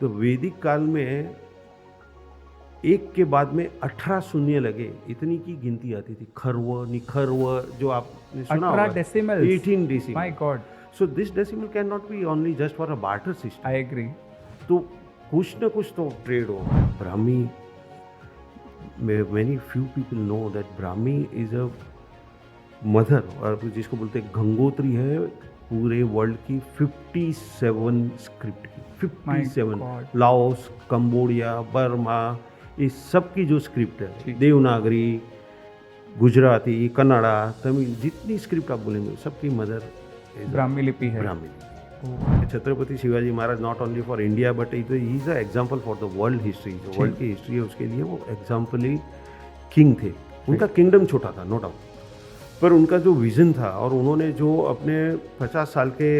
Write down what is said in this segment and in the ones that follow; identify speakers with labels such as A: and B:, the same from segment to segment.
A: तो वैदिक काल में एक के बाद में 18 शून्य लगे, इतनी की गिनती आती थी। खर्व, निखर्व, जो आपने सुना
B: 18
A: होगा।
B: decimals.
A: 18
B: My
A: decimal.
B: God,
A: So this decimal cannot be only just for a barter system.
B: I agree.
A: तो कुछ न कुछ तो ट्रेड हो। Brahmi, many few people know that Brahmi is a mother, और जिसको बोलते हैं गंगोत्री है पूरे वर्ल्ड की 57 स्क्रिप्ट की।
B: My
A: 57
B: God.
A: Laos, Cambodia, Burma, इस सब की जो स्क्रिप्ट है,
B: ठीक।
A: देवनागरी, गुजराती, कन्नड़ा, तमिल, जितनी स्क्रिप्ट आप बोलेंगे सबकी मदर
B: ब्राह्मी लिपि है।
A: ब्राह्मी लिपि। Chhatrapati Shivaji Maharaj not only for India but he is a example for the world history. जो वर्ल्ड की हिस्ट्री है उसके लिए वो एग्जाम्पली किंग थे। उनका किंगडम छोटा था, नो डाउट, पर उनका जो विज़न था और उन्होंने जो अपने 50 साल के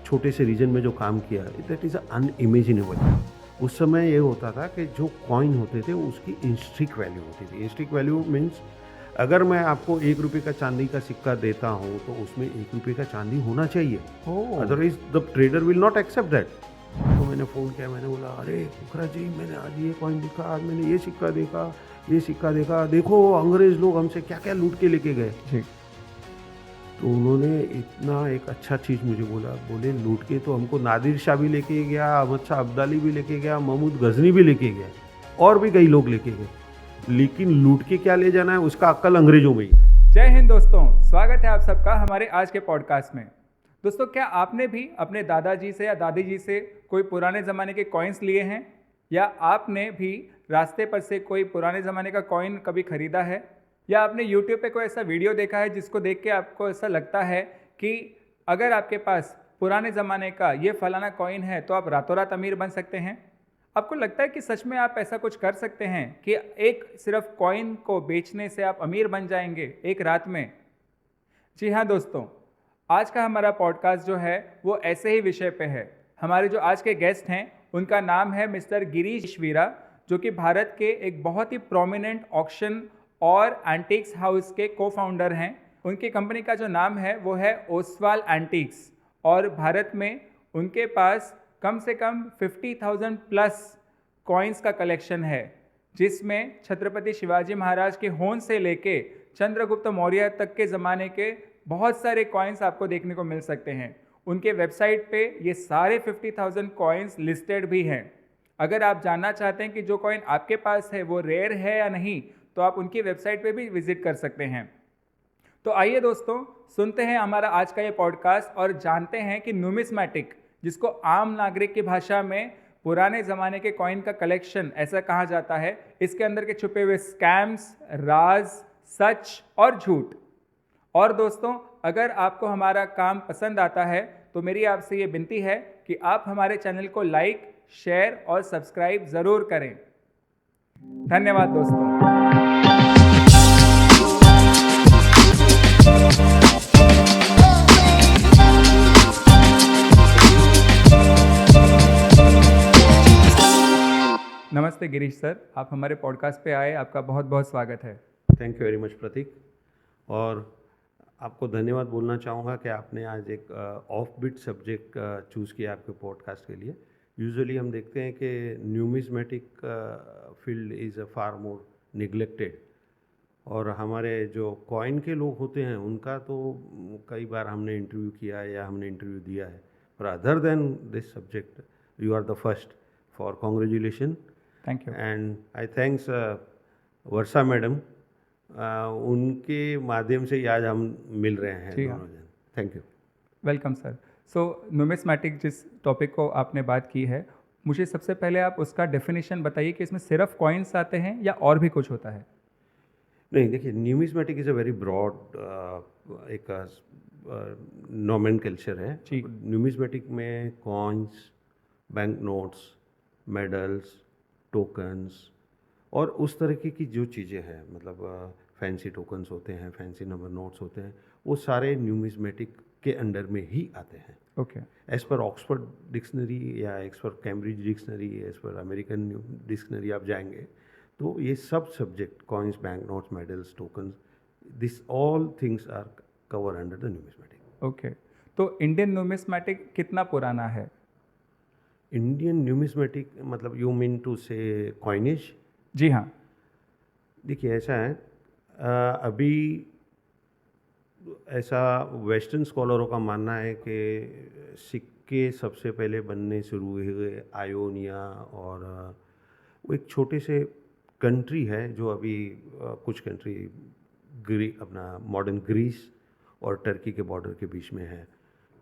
A: छोटे से रीजन में जो काम किया, दैट इज़ अनइमेजिनेबल। उस समय ये होता था कि जो कॉइन होते थे उसकी इंस्ट्रिक वैल्यू होती थी। इंस्ट्रिक वैल्यू मीन्स अगर मैं आपको 1 रुपये का चांदी का सिक्का देता हूँ तो उसमें 1 रुपये का चांदी होना चाहिए, otherwise the trader will not accept that. तो मैंने फ़ोन किया, मैंने बोला अरे खुखरा जी, मैंने आज ये कॉइन देखा, आज मैंने ये सिक्का देखा, ये सिक्का देखा, देखो अंग्रेज़ लोग हमसे क्या क्या लूट के लेके गए।
B: ठीक।
A: तो उन्होंने इतना एक अच्छा चीज़ मुझे बोला, बोले लूट के तो हमको नादिर शाह भी लेके गया, अहमद शाह अब्दाली भी लेके गया, महमूद गजनी भी लेके गया, और भी कई लोग लेके गए, लेकिन लूट के क्या ले जाना है उसका अक्ल अंग्रेजों में ही।
B: जय हिंद दोस्तों, स्वागत है आप सबका हमारे आज के पॉडकास्ट में। दोस्तों, क्या आपने भी अपने दादाजी से या दादी जी से कोई पुराने ज़माने के कॉइन्स लिए हैं, या आपने भी रास्ते पर से कोई पुराने ज़माने का कॉइन कभी खरीदा है, या आपने YouTube पे कोई ऐसा वीडियो देखा है जिसको देख के आपको ऐसा लगता है कि अगर आपके पास पुराने ज़माने का ये फलाना कॉइन है तो आप रातों रात अमीर बन सकते हैं? आपको लगता है कि सच में आप ऐसा कुछ कर सकते हैं कि एक सिर्फ कॉइन को बेचने से आप अमीर बन जाएंगे एक रात में? जी हाँ दोस्तों, आज का हमारा पॉडकास्ट जो है वो ऐसे ही विषय पे है। हमारे जो आज के गेस्ट हैं उनका नाम है मिस्टर गिरीश वीरा, जो कि भारत के एक बहुत ही प्रोमिनेंट ऑक्शन और एंटीक्स हाउस के को फाउंडर हैं। उनकी कंपनी का जो नाम है वो है ओसवाल एंटीक्स, और भारत में उनके पास कम से कम 50,000 प्लस कॉइन्स का कलेक्शन है, जिसमें छत्रपति शिवाजी महाराज के होंद से लेके चंद्रगुप्त मौर्य तक के ज़माने के बहुत सारे कॉइन्स आपको देखने को मिल सकते हैं। उनके वेबसाइट पे ये सारे 50,000 कॉइन्स लिस्टेड भी हैं। अगर आप जानना चाहते हैं कि जो कॉइन आपके पास है वो रेयर है या नहीं, तो आप उनकी वेबसाइट पे भी विजिट कर सकते हैं। तो आइए दोस्तों, सुनते हैं हमारा आज का ये पॉडकास्ट और जानते हैं कि न्यूमिस्मैटिक, जिसको आम नागरिक की भाषा में पुराने ज़माने के कॉइन का कलेक्शन ऐसा कहा जाता है, इसके अंदर के छुपे हुए स्कैम्स, राज, सच और झूठ। और दोस्तों, अगर आपको हमारा काम पसंद आता है तो मेरी आपसे ये विनती है कि आप हमारे चैनल को लाइक, शेयर और सब्सक्राइब ज़रूर करें। धन्यवाद दोस्तों। नमस्ते गिरीश सर, आप हमारे पॉडकास्ट पे आए, आपका बहुत बहुत स्वागत है।
A: थैंक यू वेरी मच प्रतीक, और आपको धन्यवाद बोलना चाहूँगा कि आपने आज एक ऑफ बीट सब्जेक्ट चूज़ किया आपके पॉडकास्ट के लिए। यूजुअली हम देखते हैं कि numismatic field is a far more neglected, और हमारे जो कॉइन के लोग होते हैं उनका तो कई बार हमने इंटरव्यू किया है या हमने इंटरव्यू दिया है, पर other than this subject you are the first, for congratulation.
B: Thank you.
A: And I thanks Varsha madam, उनके माध्यम से ही आज हम मिल रहे हैं
B: जी हाँ।
A: दोनों जन। Thank you.
B: Welcome sir. So numismatic जिस टॉपिक को आपने बात की है, मुझे सबसे पहले आप उसका डेफिनेशन बताइए कि इसमें सिर्फ कॉइन्स आते हैं या और भी कुछ होता है?
A: नहीं, देखिए, numismatic is a very broad एक नोमेनकल्चर है।
B: जी।
A: न्यूमिस्मेटिक में coins, bank notes, medals, tokens और उस तरीके की जो चीज़ें हैं, मतलब फैंसी टोकन्स होते हैं, फैंसी नंबर नोट्स होते हैं, वो सारे न्यूमिस्मेटिक के अंडर में ही आते हैं।
B: Okay.
A: As per Oxford dictionary या as per Cambridge dictionary, as per American dictionary आप जाएंगे तो ये सब subject, coins, bank notes, medals, tokens, this all things are cover under the numismatic.
B: Okay. तो इंडियन न्यूमिस्मैटिक कितना पुराना है?
A: इंडियन न्यूमिस्मेटिक मतलब you mean to say coinage?
B: जी हाँ।
A: देखिए ऐसा है, अभी ऐसा वेस्टर्न स्कॉलरों का मानना है कि सिक्के सबसे पहले बनने शुरू हुए आयोनिया और वो एक छोटे से कंट्री है जो अभी कुछ कंट्री अपना मॉडर्न ग्रीस और टर्की के बॉर्डर के बीच में है।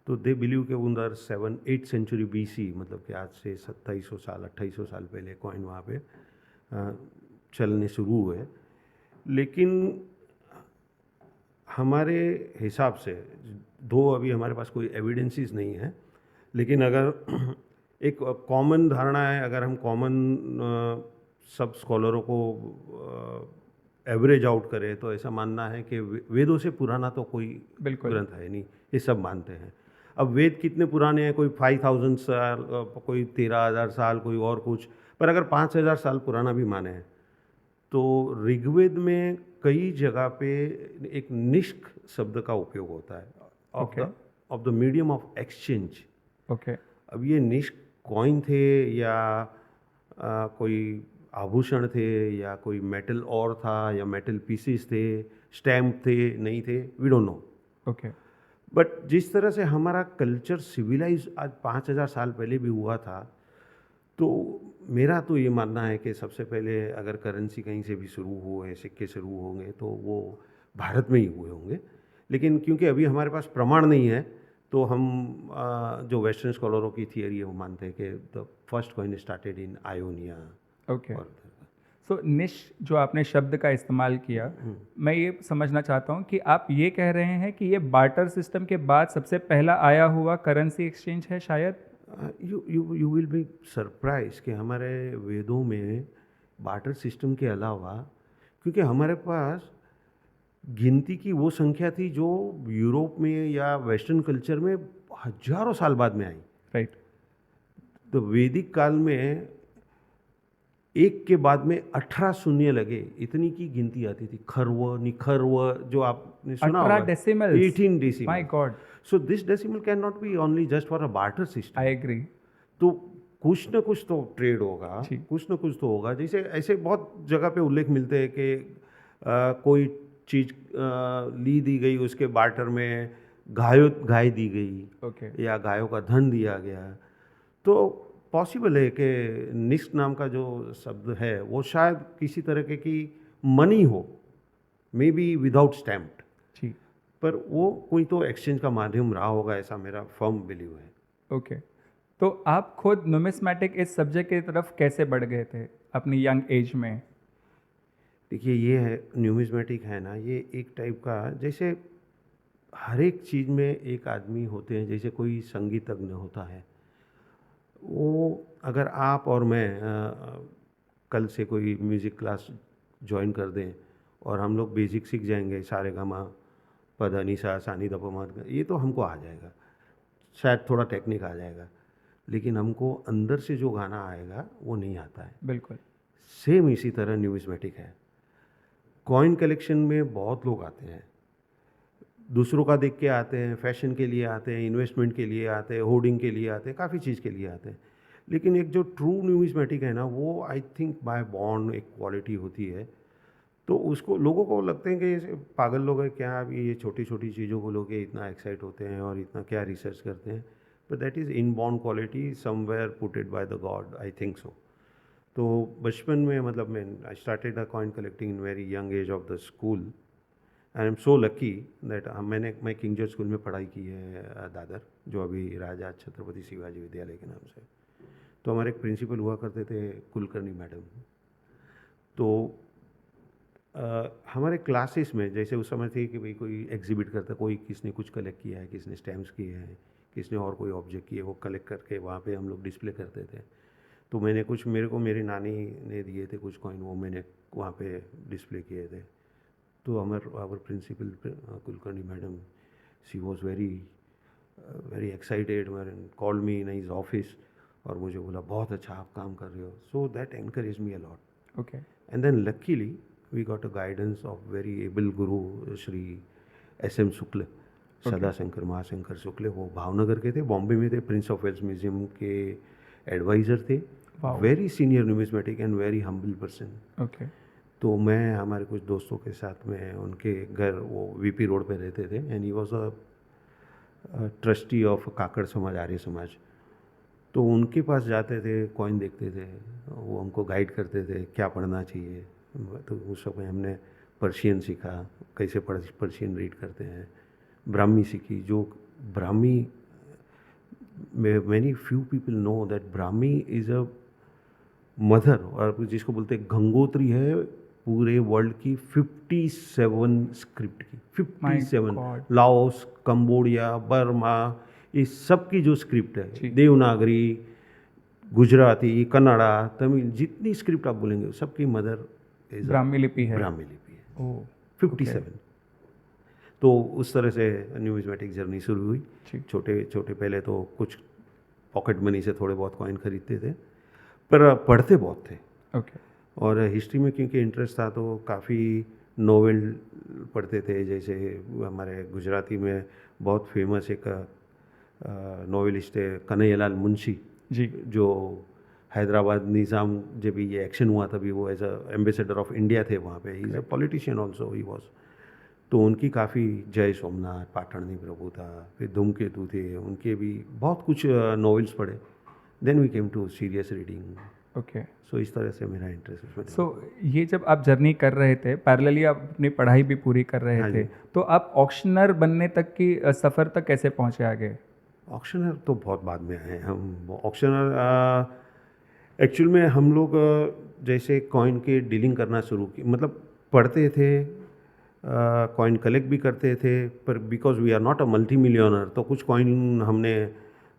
A: तो दे बिलीव के उधर 7-8 सेंचुरी BC, मतलब कि आज से 2700 साल 2800 साल पहले कॉइन वहाँ पे चलने शुरू हुए। लेकिन हमारे हिसाब से, दो अभी हमारे पास कोई एविडेंसेस नहीं है, लेकिन अगर एक कॉमन धारणा है, अगर हम कॉमन सब स्कॉलरों को एवरेज आउट करें तो ऐसा मानना है कि वेदों से पुराना तो कोई
B: बिल्कुल।
A: ग्रंथ है नहीं, ये सब मानते हैं। अब वेद कितने पुराने हैं, कोई 5000 साल, कोई 13,000 साल, कोई और कुछ, पर अगर 5,000 साल पुराना भी माने हैं तो ऋग्वेद में कई जगह पे एक निष्क शब्द का उपयोग होता है
B: Okay.
A: Of the medium of exchange.
B: Okay.
A: अब ये निष्क कॉइन थे या कोई आभूषण थे या कोई मेटल और था या मेटल पीसीस थे, स्टैम्प थे, नहीं थे, we don't know.
B: Okay.
A: But जिस तरह से हमारा कल्चर सिविलाइज आज 5,000 साल पहले भी हुआ था, तो मेरा तो ये मानना है कि सबसे पहले अगर करेंसी कहीं से भी शुरू हुए, सिक्के शुरू होंगे तो वो भारत में ही हुए होंगे। लेकिन क्योंकि अभी हमारे पास प्रमाण नहीं है, तो हम जो वेस्टर्न स्कॉलरों की थियरी है वो मानते हैं कि the first coin started in Ionia.
B: Okay.
A: और
B: सो निश जो आपने शब्द का इस्तेमाल किया, मैं ये समझना चाहता हूँ कि आप ये कह रहे हैं कि ये बार्टर सिस्टम के बाद सबसे पहला आया हुआ करेंसी एक्सचेंज है शायद?
A: यू विल बी सरप्राइज कि हमारे वेदों में बार्टर सिस्टम के अलावा, क्योंकि हमारे पास गिनती की वो संख्या थी जो यूरोप में या वेस्टर्न कल्चर में हजारों साल बाद में आई।
B: राइट।
A: तो वैदिक काल में एक के बाद में 18 शून्य लगे, इतनी की गिनती आती थी। खर्व, निखर्व, जो आपने सुना
B: 18
A: होगा,
B: decimals?
A: 18 decimal.
B: My god.
A: So this decimal can not be only just for a barter system.
B: I agree.
A: तो कुछ न कुछ तो ट्रेड होगा,
B: जी।
A: कुछ न कुछ तो होगा। जैसे ऐसे बहुत जगह पे उल्लेख मिलते हैं कि कोई चीज़ ली दी गई, उसके बार्टर में गाय दी गई
B: ओके।
A: या गायों का धन दिया गया। तो पॉसिबल है कि निष्क नाम का जो शब्द है वो शायद किसी तरह की मनी हो, मे बी विदाउट स्टैम्प्ड,
B: जी।
A: पर वो कोई तो एक्सचेंज का माध्यम रहा होगा, ऐसा मेरा फर्म बिलीव है।
B: ओके। तो आप खुद नुमिस्मेटिक इस सब्जेक्ट की तरफ कैसे बढ़ गए थे अपनी यंग एज में?
A: देखिए ये है न्यूमिज्मेटिक है ना, ये एक टाइप का, जैसे हर एक चीज़ में एक आदमी होते हैं। जैसे कोई संगीतज्ञ होता है, वो अगर आप और मैं कल से कोई म्यूज़िक क्लास ज्वाइन कर दें और हम लोग बेसिक सीख जाएंगे, सारे गामा पधा निसा सा नि ध प म, ये तो हमको आ जाएगा, शायद थोड़ा टेक्निक आ जाएगा, लेकिन हमको अंदर से जो गाना आएगा वो नहीं आता है।
B: बिल्कुल।
A: सेम इसी तरह न्यूमिज्मेटिक है। कॉइन कलेक्शन में बहुत लोग आते हैं, दूसरों का देख के आते हैं, फैशन के लिए आते हैं, इन्वेस्टमेंट के लिए आते हैं, होर्डिंग के लिए आते हैं, काफ़ी चीज़ के लिए आते हैं। लेकिन एक जो ट्रू न्यूमिज्मेटिक है ना, वो आई थिंक बाय बॉर्न एक क्वालिटी होती है। तो उसको लोगों को लगते हैं कि ये पागल लोग हैं क्या, अभी ये छोटी छोटी चीज़ों को लोग इतना एक्साइट होते हैं और इतना क्या रिसर्च करते हैं, but that is inborn quality somewhere putted by the God, I think so. तो बचपन में मतलब मैं I started the coin collecting in very young age of the school, and I am so lucky that मैं king George school में पढ़ाई की है, दादर, जो अभी राजा छत्रपति शिवाजी विद्यालय के नाम से। तो हमारे एक प्रिंसिपल हुआ करते थे कुलकर्णी मैडम। तो हमारे क्लासेस में जैसे उस समय थी कि भाई कोई एग्जिबिट करता, कोई किसने कुछ कलेक्ट किया है, किसने स्टैम्प्स किए हैं, किसने और कोई ऑब्जेक्ट किए, वो कलेक्ट करके वहाँ पे हम लोग डिस्प्ले करते थे। तो मैंने कुछ, मेरे को मेरी नानी ने दिए थे कुछ कॉइन, वो मैंने वहाँ पे डिस्प्ले किए थे। तो our principal Kulkarni madam, she was very excited and called me in his office, और मुझे बोला बहुत अच्छा आप काम कर रहे हो। So that encourage me a lot.
B: Okay.
A: And then luckily we got a guidance of very able guru Shri SM शुक्ल, सदा शंकर महाशंकर शुक्ल। वो भावनगर के थे, बॉम्बे में थे, प्रिंस ऑफ वेल्स म्यूजियम के एडवाइज़र थे,
B: Wow.
A: Very senior numismatic and very humble person.
B: Okay.
A: तो मैं हमारे कुछ दोस्तों के साथ में उनके घर, वो वीपी रोड पे रहते थे, and he was a trustee of Kakad Samaj, Arya समाज। तो उनके पास जाते थे, कॉइन देखते थे, वो हमको गाइड करते थे क्या पढ़ना चाहिए। तो उस समय हमने पर्शियन सीखा, कैसे पर्शियन रीड करते हैं, ब्राह्मी सीखी। जो Brahmi, many few people know that Brahmi is a mother, और जिसको बोलते हैं गंगोत्री है पूरे वर्ल्ड की 57 स्क्रिप्ट की,
B: My
A: 57।
B: God.
A: Laos, Cambodia, Burma, ये सब की जो स्क्रिप्ट
B: जी।
A: है, देवनागरी, गुजराती, कन्नड़ा, तमिल, जितनी स्क्रिप्ट आप बोलेंगे सबकी मदर इज
B: ब्राह्मी लिपि है।
A: ब्राह्मी लिपि है।
B: ओह
A: 57। तो उस तरह से न्यूमिज्मेटिक जर्नी शुरू हुई।
B: जी।
A: छोटे छोटे पहले तो कुछ पॉकेट मनी से थोड़े बहुत कॉइन खरीदते थे, पर पढ़ते बहुत थे।
B: ओके।
A: और हिस्ट्री में क्योंकि इंटरेस्ट था तो काफ़ी नॉवेल पढ़ते थे। जैसे हमारे गुजराती में बहुत फेमस एक नॉवेलिस्ट है कन्हैयालाल मुंशी,
B: जी।
A: जो हैदराबाद निज़ाम जब ये एक्शन हुआ तभी वो as a ambassador of India थे वहाँ पे। He is a politician also, he was. तो उनकी काफ़ी, जय सोमनाथ, पाटणनी प्रभु था, फिर धूमकेतु थे, उनके भी बहुत कुछ नॉवेल्स पढ़े। Then we came to serious reading.
B: Okay.
A: So इस तरह से मेरा इंटरेस्ट उसमें।
B: सो ये जब आप जर्नी कर रहे थे, पैरेलली आप अपनी पढ़ाई भी पूरी कर रहे
A: हाँ
B: थे,
A: जी।
B: तो आप ऑक्शनर बनने तक की सफ़र तक कैसे पहुंचे आगे?
A: ऑक्शनर तो बहुत बाद में आए हम। ऑक्शनर एक्चुअल में हम लोग जैसे कॉइन के डीलिंग करना शुरू की, मतलब पढ़ते थे, कॉइन कलेक्ट भी करते थे, पर because we are not a multi millionaire, तो कुछ कॉइन हमने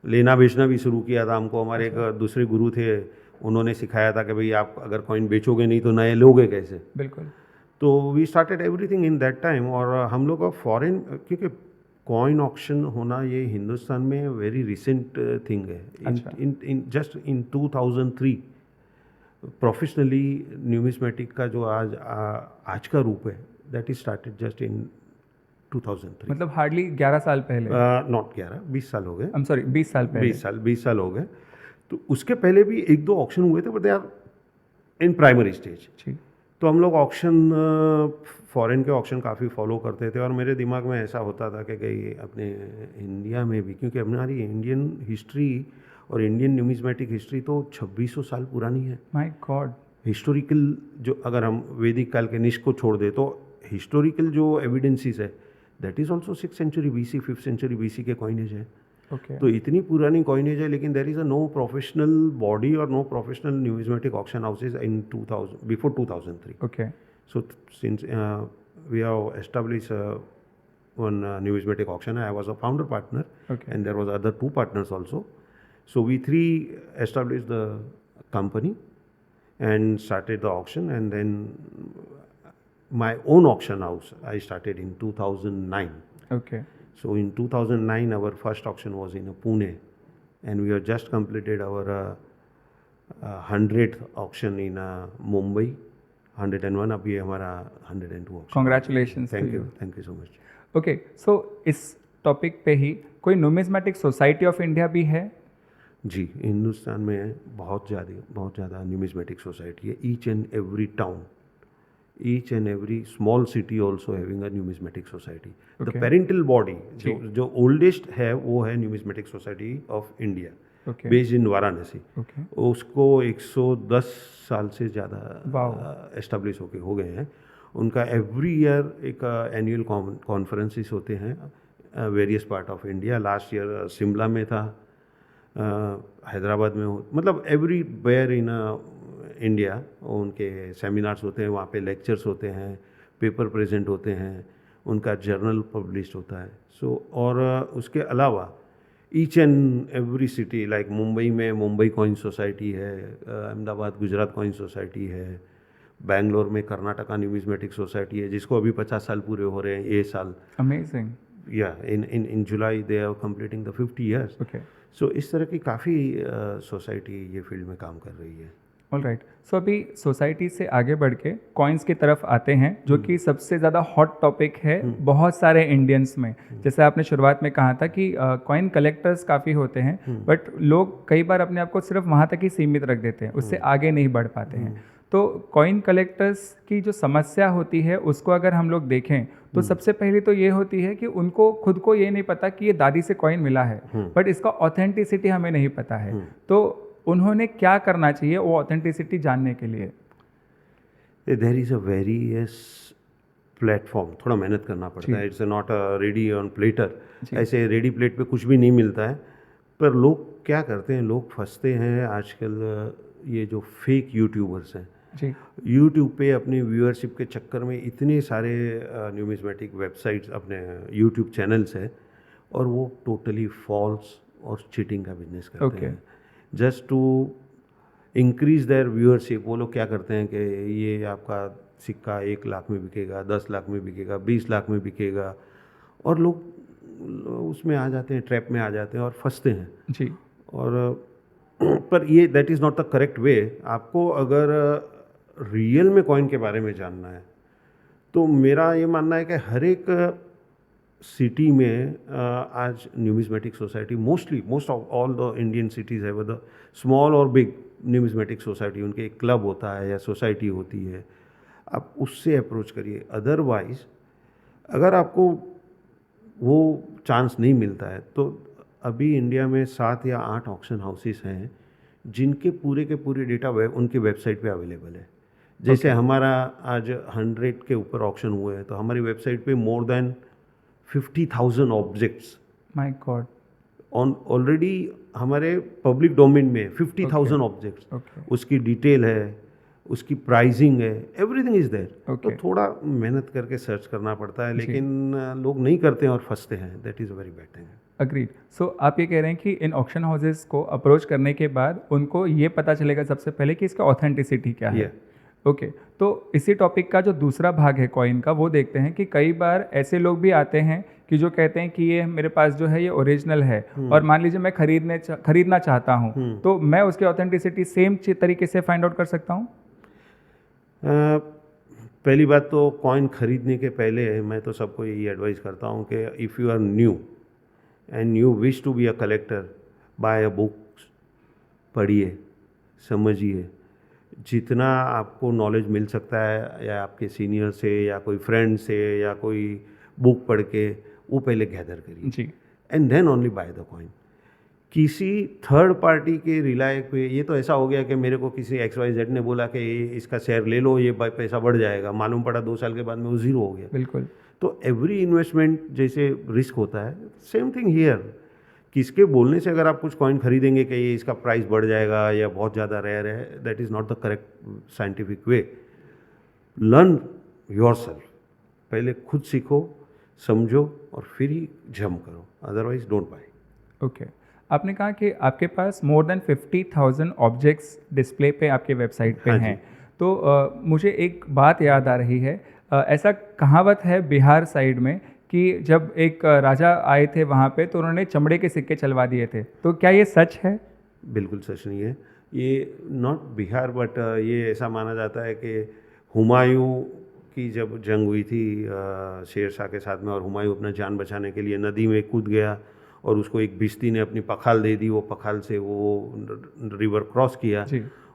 A: लेना बेचना भी शुरू किया था। हमको हमारे एक दूसरे गुरु थे, उन्होंने सिखाया था कि भाई आप अगर कॉइन बेचोगे नहीं तो नए लोगे कैसे।
B: बिल्कुल।
A: तो we started everything in that time. और हम लोग का फॉरेन, क्योंकि कॉइन ऑक्शन होना ये हिंदुस्तान में वेरी रिसेंट थिंग है।
B: अच्छा।
A: In just in 2003 professionally numismatic का जो आज का रूप है, that is started just in 2003।
B: मतलब हार्डली 11 साल पहले।
A: नॉट 11, 20 साल हो गए।
B: I'm sorry, 20 साल पहले।
A: 20 साल हो गए। तो उसके पहले भी एक दो ऑक्शन हुए थे, but they are in primary stage.
B: जी।
A: तो हम लोग ऑक्शन, फॉरेन के ऑक्शन काफ़ी फॉलो करते थे। और मेरे दिमाग में ऐसा होता था कि कहीं अपने इंडिया में भी, क्योंकि हमारी इंडियन हिस्ट्री और इंडियन न्यूमिज्मेटिक हिस्ट्री तो 2600 साल पुरानी है।
B: My God.
A: हिस्टोरिकल जो, अगर हम वैदिक काल के निष्ठ को छोड़ दे तो हिस्टोरिकल जो एविडेंसीज है, that is also 6th century BC, 5th century BC के कॉइनेज है।
B: ओके।
A: तो इतनी पुरानी कॉइनेज है, लेकिन there is a no professional body और no professional numismatic auction houses in 2000, before 2003।
B: Okay.
A: So since we have established one numismatic auction, I was a founder partner,
B: Okay.
A: and there was other two partners also. So we three established the company and started the auction, and then my own auction house I started in 2009.
B: Okay.
A: So in 2009 our first auction was in Pune, and we have just completed our 100th auction in Mumbai. 101, अभी हमारा 102 option.
B: Congratulations to you.
A: Thank you so much.
B: Okay, so इस topic पे ही कोई न्यूमिज्मेटिक society of India भी है?
A: जी, हिंदुस्तान में बहुत ज़्यादा न्यूमिज्मेटिक सोसाइटी है। Each and every town, each and every small city also having a numismatic society. The
B: Okay.
A: Parental body
B: जी।
A: जो ओल्डेस्ट है वो है numismatic society of India,
B: okay.
A: Based in Varanasi.
B: Okay.
A: उसको 110 साल से
B: Wow.
A: ज़्यादा एस्टेब्लिश हो गए हैं। उनका एवरी ईयर एक एनुअल कॉन्फ्रेंसेस होते हैं various part of India. Last year Shimla में था, हैदराबाद में हो, मतलब एवरी वेयर इन इंडिया उनके सेमिनार्स होते हैं, वहाँ पे लेक्चर्स होते हैं, पेपर प्रेजेंट होते हैं, उनका जर्नल पब्लिश होता है। सो और उसके अलावा each and every city, like Mumbai में मुंबई कॉइन सोसाइटी है, अहमदाबाद गुजरात कॉइन सोसाइटी है, बैंगलोर में कर्नाटका न्यूमिज्मेटिक सोसाइटी है, जिसको अभी 50 साल पूरे हो रहे हैं ये साल।
B: अमेजिंग।
A: या in July they are completing the 50 years.
B: Okay.
A: So इस तरह की काफ़ी सोसाइटी ये फील्ड में काम कर रही है।
B: ऑलराइट, सो अभी सोसाइटी से आगे बढ़ के कॉइन्स की तरफ आते हैं, जो कि सबसे ज़्यादा हॉट टॉपिक है बहुत सारे इंडियंस में। जैसे आपने शुरुआत में कहा था कि कॉइन कलेक्टर्स काफ़ी होते हैं, बट लोग कई बार अपने आप को सिर्फ वहाँ तक ही सीमित रख देते हैं, उससे आगे नहीं बढ़ पाते हैं। तो कॉइन कलेक्टर्स की जो समस्या होती है उसको अगर हम लोग देखें तो सबसे पहले तो ये होती है कि उनको खुद को ये नहीं पता कि ये दादी से कॉइन मिला है, बट इसका ऑथेंटिसिटी हमें नहीं पता है। तो उन्होंने क्या करना चाहिए वो ऑथेंटिसिटी जानने के लिए?
A: There is a various platform, थोड़ा मेहनत करना पड़ता है। It's not a ready on platter, ऐसे रेडी प्लेट पे कुछ भी नहीं मिलता है। पर लोग क्या करते हैं, लोग फंसते हैं आजकल, ये जो फेक यूट्यूबर्स हैं
B: जी,
A: यूट्यूब पे अपनी व्यूअरशिप के चक्कर में इतने सारे न्यूमिज्मेटिक वेबसाइट्स, अपने यूट्यूब चैनल्स हैं, और वो टोटली फॉल्स और चीटिंग का बिजनेस करते हैं just to increase their viewership. वो लोग क्या करते हैं कि ये आपका सिक्का 1 लाख में बिकेगा, 10 लाख में बिकेगा, 20 लाख में बिकेगा, और लोग उसमें आ जाते हैं, ट्रैप में आ जाते हैं और फंसते हैं
B: जी,
A: और पर ये that is not the correct way. आपको अगर रियल में कॉइन के बारे में जानना है तो मेरा ये मानना है कि हर एक सिटी में आज numismatic society, most of all the Indian cities है, द स्मॉल और बिग न्यूमिज्मेटिक सोसाइटी, उनके एक क्लब होता है या सोसाइटी होती है, आप उससे अप्रोच करिए। अदरवाइज़ अगर आपको वो चांस नहीं मिलता है तो अभी इंडिया में 7 या 8 ऑक्शन हाउसेस हैं जिनके पूरे के पूरे डेटा उनके वेबसाइट पे अवेलेबल है। जैसे हमारा आज 100 के ऊपर ऑक्शन हुए हैं, तो हमारी वेबसाइट पे more than 50,000 objects
B: my God,
A: on already हमारे पब्लिक डोमेन में 50,000 ऑब्जेक्ट्स, उसकी डिटेल है, उसकी प्राइसिंग है, एवरीथिंग इज देयर। तो थोड़ा मेहनत करके सर्च करना पड़ता है, लेकिन लोग नहीं करते हैं और फंसते हैं। That is a very bad thing.
B: Agreed. So आप ये कह रहे हैं कि इन ऑक्शन हाउसेस को अप्रोच करने के बाद उनको ये पता चलेगा सबसे पहले कि इसका ऑथेंटिसिटी क्या है। ओके, तो इसी टॉपिक का जो दूसरा भाग है कॉइन का, वो देखते हैं कि कई बार ऐसे लोग भी आते हैं कि जो कहते हैं कि ये मेरे पास जो है ये ओरिजिनल है, और मान लीजिए मैं खरीदना चाहता हूँ, तो मैं उसकी ऑथेंटिसिटी सेम तरीके से फाइंड आउट कर सकता हूँ?
A: पहली बात तो कॉइन खरीदने के पहले मैं तो सबको यही एडवाइस करता हूँ कि if you are new and you wish to be a collector, buy a books, पढ़िए, समझिए, जितना आपको नॉलेज मिल सकता है या आपके सीनियर से या कोई फ्रेंड से या कोई बुक पढ़ के, वो पहले गैदर करिए
B: जी,
A: and then only buy the coin. किसी थर्ड पार्टी के रिलाय पे, ये तो ऐसा हो गया कि मेरे को किसी XYZ ने बोला कि इसका शेयर ले लो, ये पैसा बढ़ जाएगा, मालूम पड़ा 2 साल के बाद में वो ज़ीरो हो गया।
B: बिल्कुल।
A: तो एवरी इन्वेस्टमेंट जैसे रिस्क होता है, सेम थिंग हियर। किसके बोलने से अगर आप कुछ कॉइन खरीदेंगे कि ये इसका प्राइस बढ़ जाएगा या बहुत ज़्यादा रेयर है, that is not the correct scientific way. Learn yourself, पहले खुद सीखो, समझो और फिर ही जंप करो, अदरवाइज डोंट बाय।
B: ओके, आपने कहा कि आपके पास मोर देन 50,000 ऑब्जेक्ट्स डिस्प्ले पे आपके वेबसाइट पे हैं। तो मुझे एक बात याद आ रही है, ऐसा कहावत है बिहार साइड में कि जब एक राजा आए थे वहाँ पे तो उन्होंने चमड़े के सिक्के चलवा दिए थे, तो क्या ये सच है?
A: बिल्कुल सच नहीं है ये, नॉट बिहार, बट ये ऐसा माना जाता है कि हुमायूं की जब जंग हुई थी शेर शाह के साथ में, और हुमायूं अपना जान बचाने के लिए नदी में कूद गया और उसको एक भिश्ती ने अपनी पखाल दे दी, वो पखाल से वो रिवर क्रॉस किया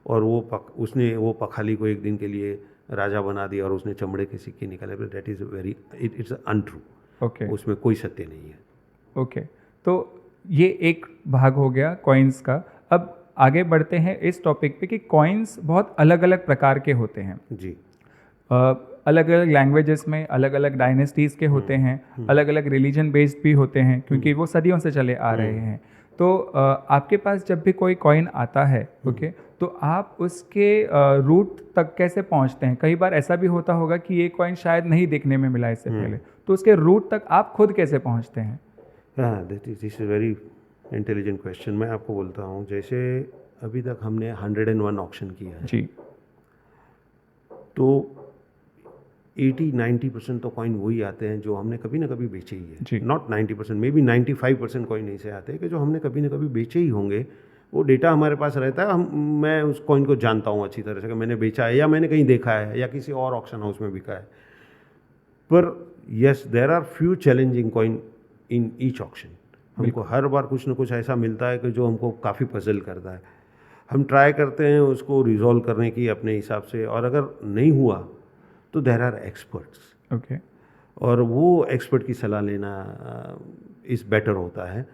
A: और उसने वो पखाली को एक दिन के लिए राजा बना दिया और उसने चमड़े के सिक्के निकाले। That is very, it's untrue.
B: Okay,
A: उसमें कोई सत्य नहीं है।
B: ओके, तो ये एक भाग हो गया कॉइन्स का। अब आगे बढ़ते हैं इस टॉपिक पे कि कॉइन्स बहुत अलग अलग प्रकार के होते हैं
A: जी।
B: अलग अलग लैंग्वेजेस में, अलग अलग डायनेस्टीज़ के होते हैं, अलग अलग रिलीजन बेस्ड भी होते हैं, क्योंकि वो सदियों से चले आ रहे हैं। तो आपके पास जब भी कोई कॉइन आता है, ओके, तो आप उसके रूट तक कैसे पहुंचते हैं? कई बार ऐसा भी होता होगा कि ये कॉइन शायद नहीं देखने में मिला इससे पहले, तो उसके रूट तक आप खुद कैसे पहुंचते हैं?
A: हाँ, this is very intelligent question. मैं आपको बोलता हूँ, जैसे अभी तक हमने 101 ऑक्शन किया है
B: जी,
A: तो 80-90% तो कॉइन वही आते हैं जो हमने कभी ना कभी बेचे ही है। नॉट 90%, मे बी 95% कॉइन ऐसे आते हैं कि जो हमने कभी ना कभी बेचे ही होंगे, वो डेटा हमारे पास रहता है, मैं उस कॉइन को जानता हूँ अच्छी तरह से कि मैंने बेचा है या मैंने कहीं देखा है या किसी और ऑक्शन हाउस में बिका है। पर yes, there are few challenging coin in each auction. हमको हर बार कुछ ना कुछ ऐसा मिलता है कि जो हमको काफ़ी पजल करता है। हम ट्राई करते हैं उसको रिजॉल्व करने की अपने हिसाब से, और अगर नहीं हुआ तो देर आर एक्सपर्ट्स,
B: ओके,
A: और वो एक्सपर्ट की सलाह लेना इस बेटर होता है।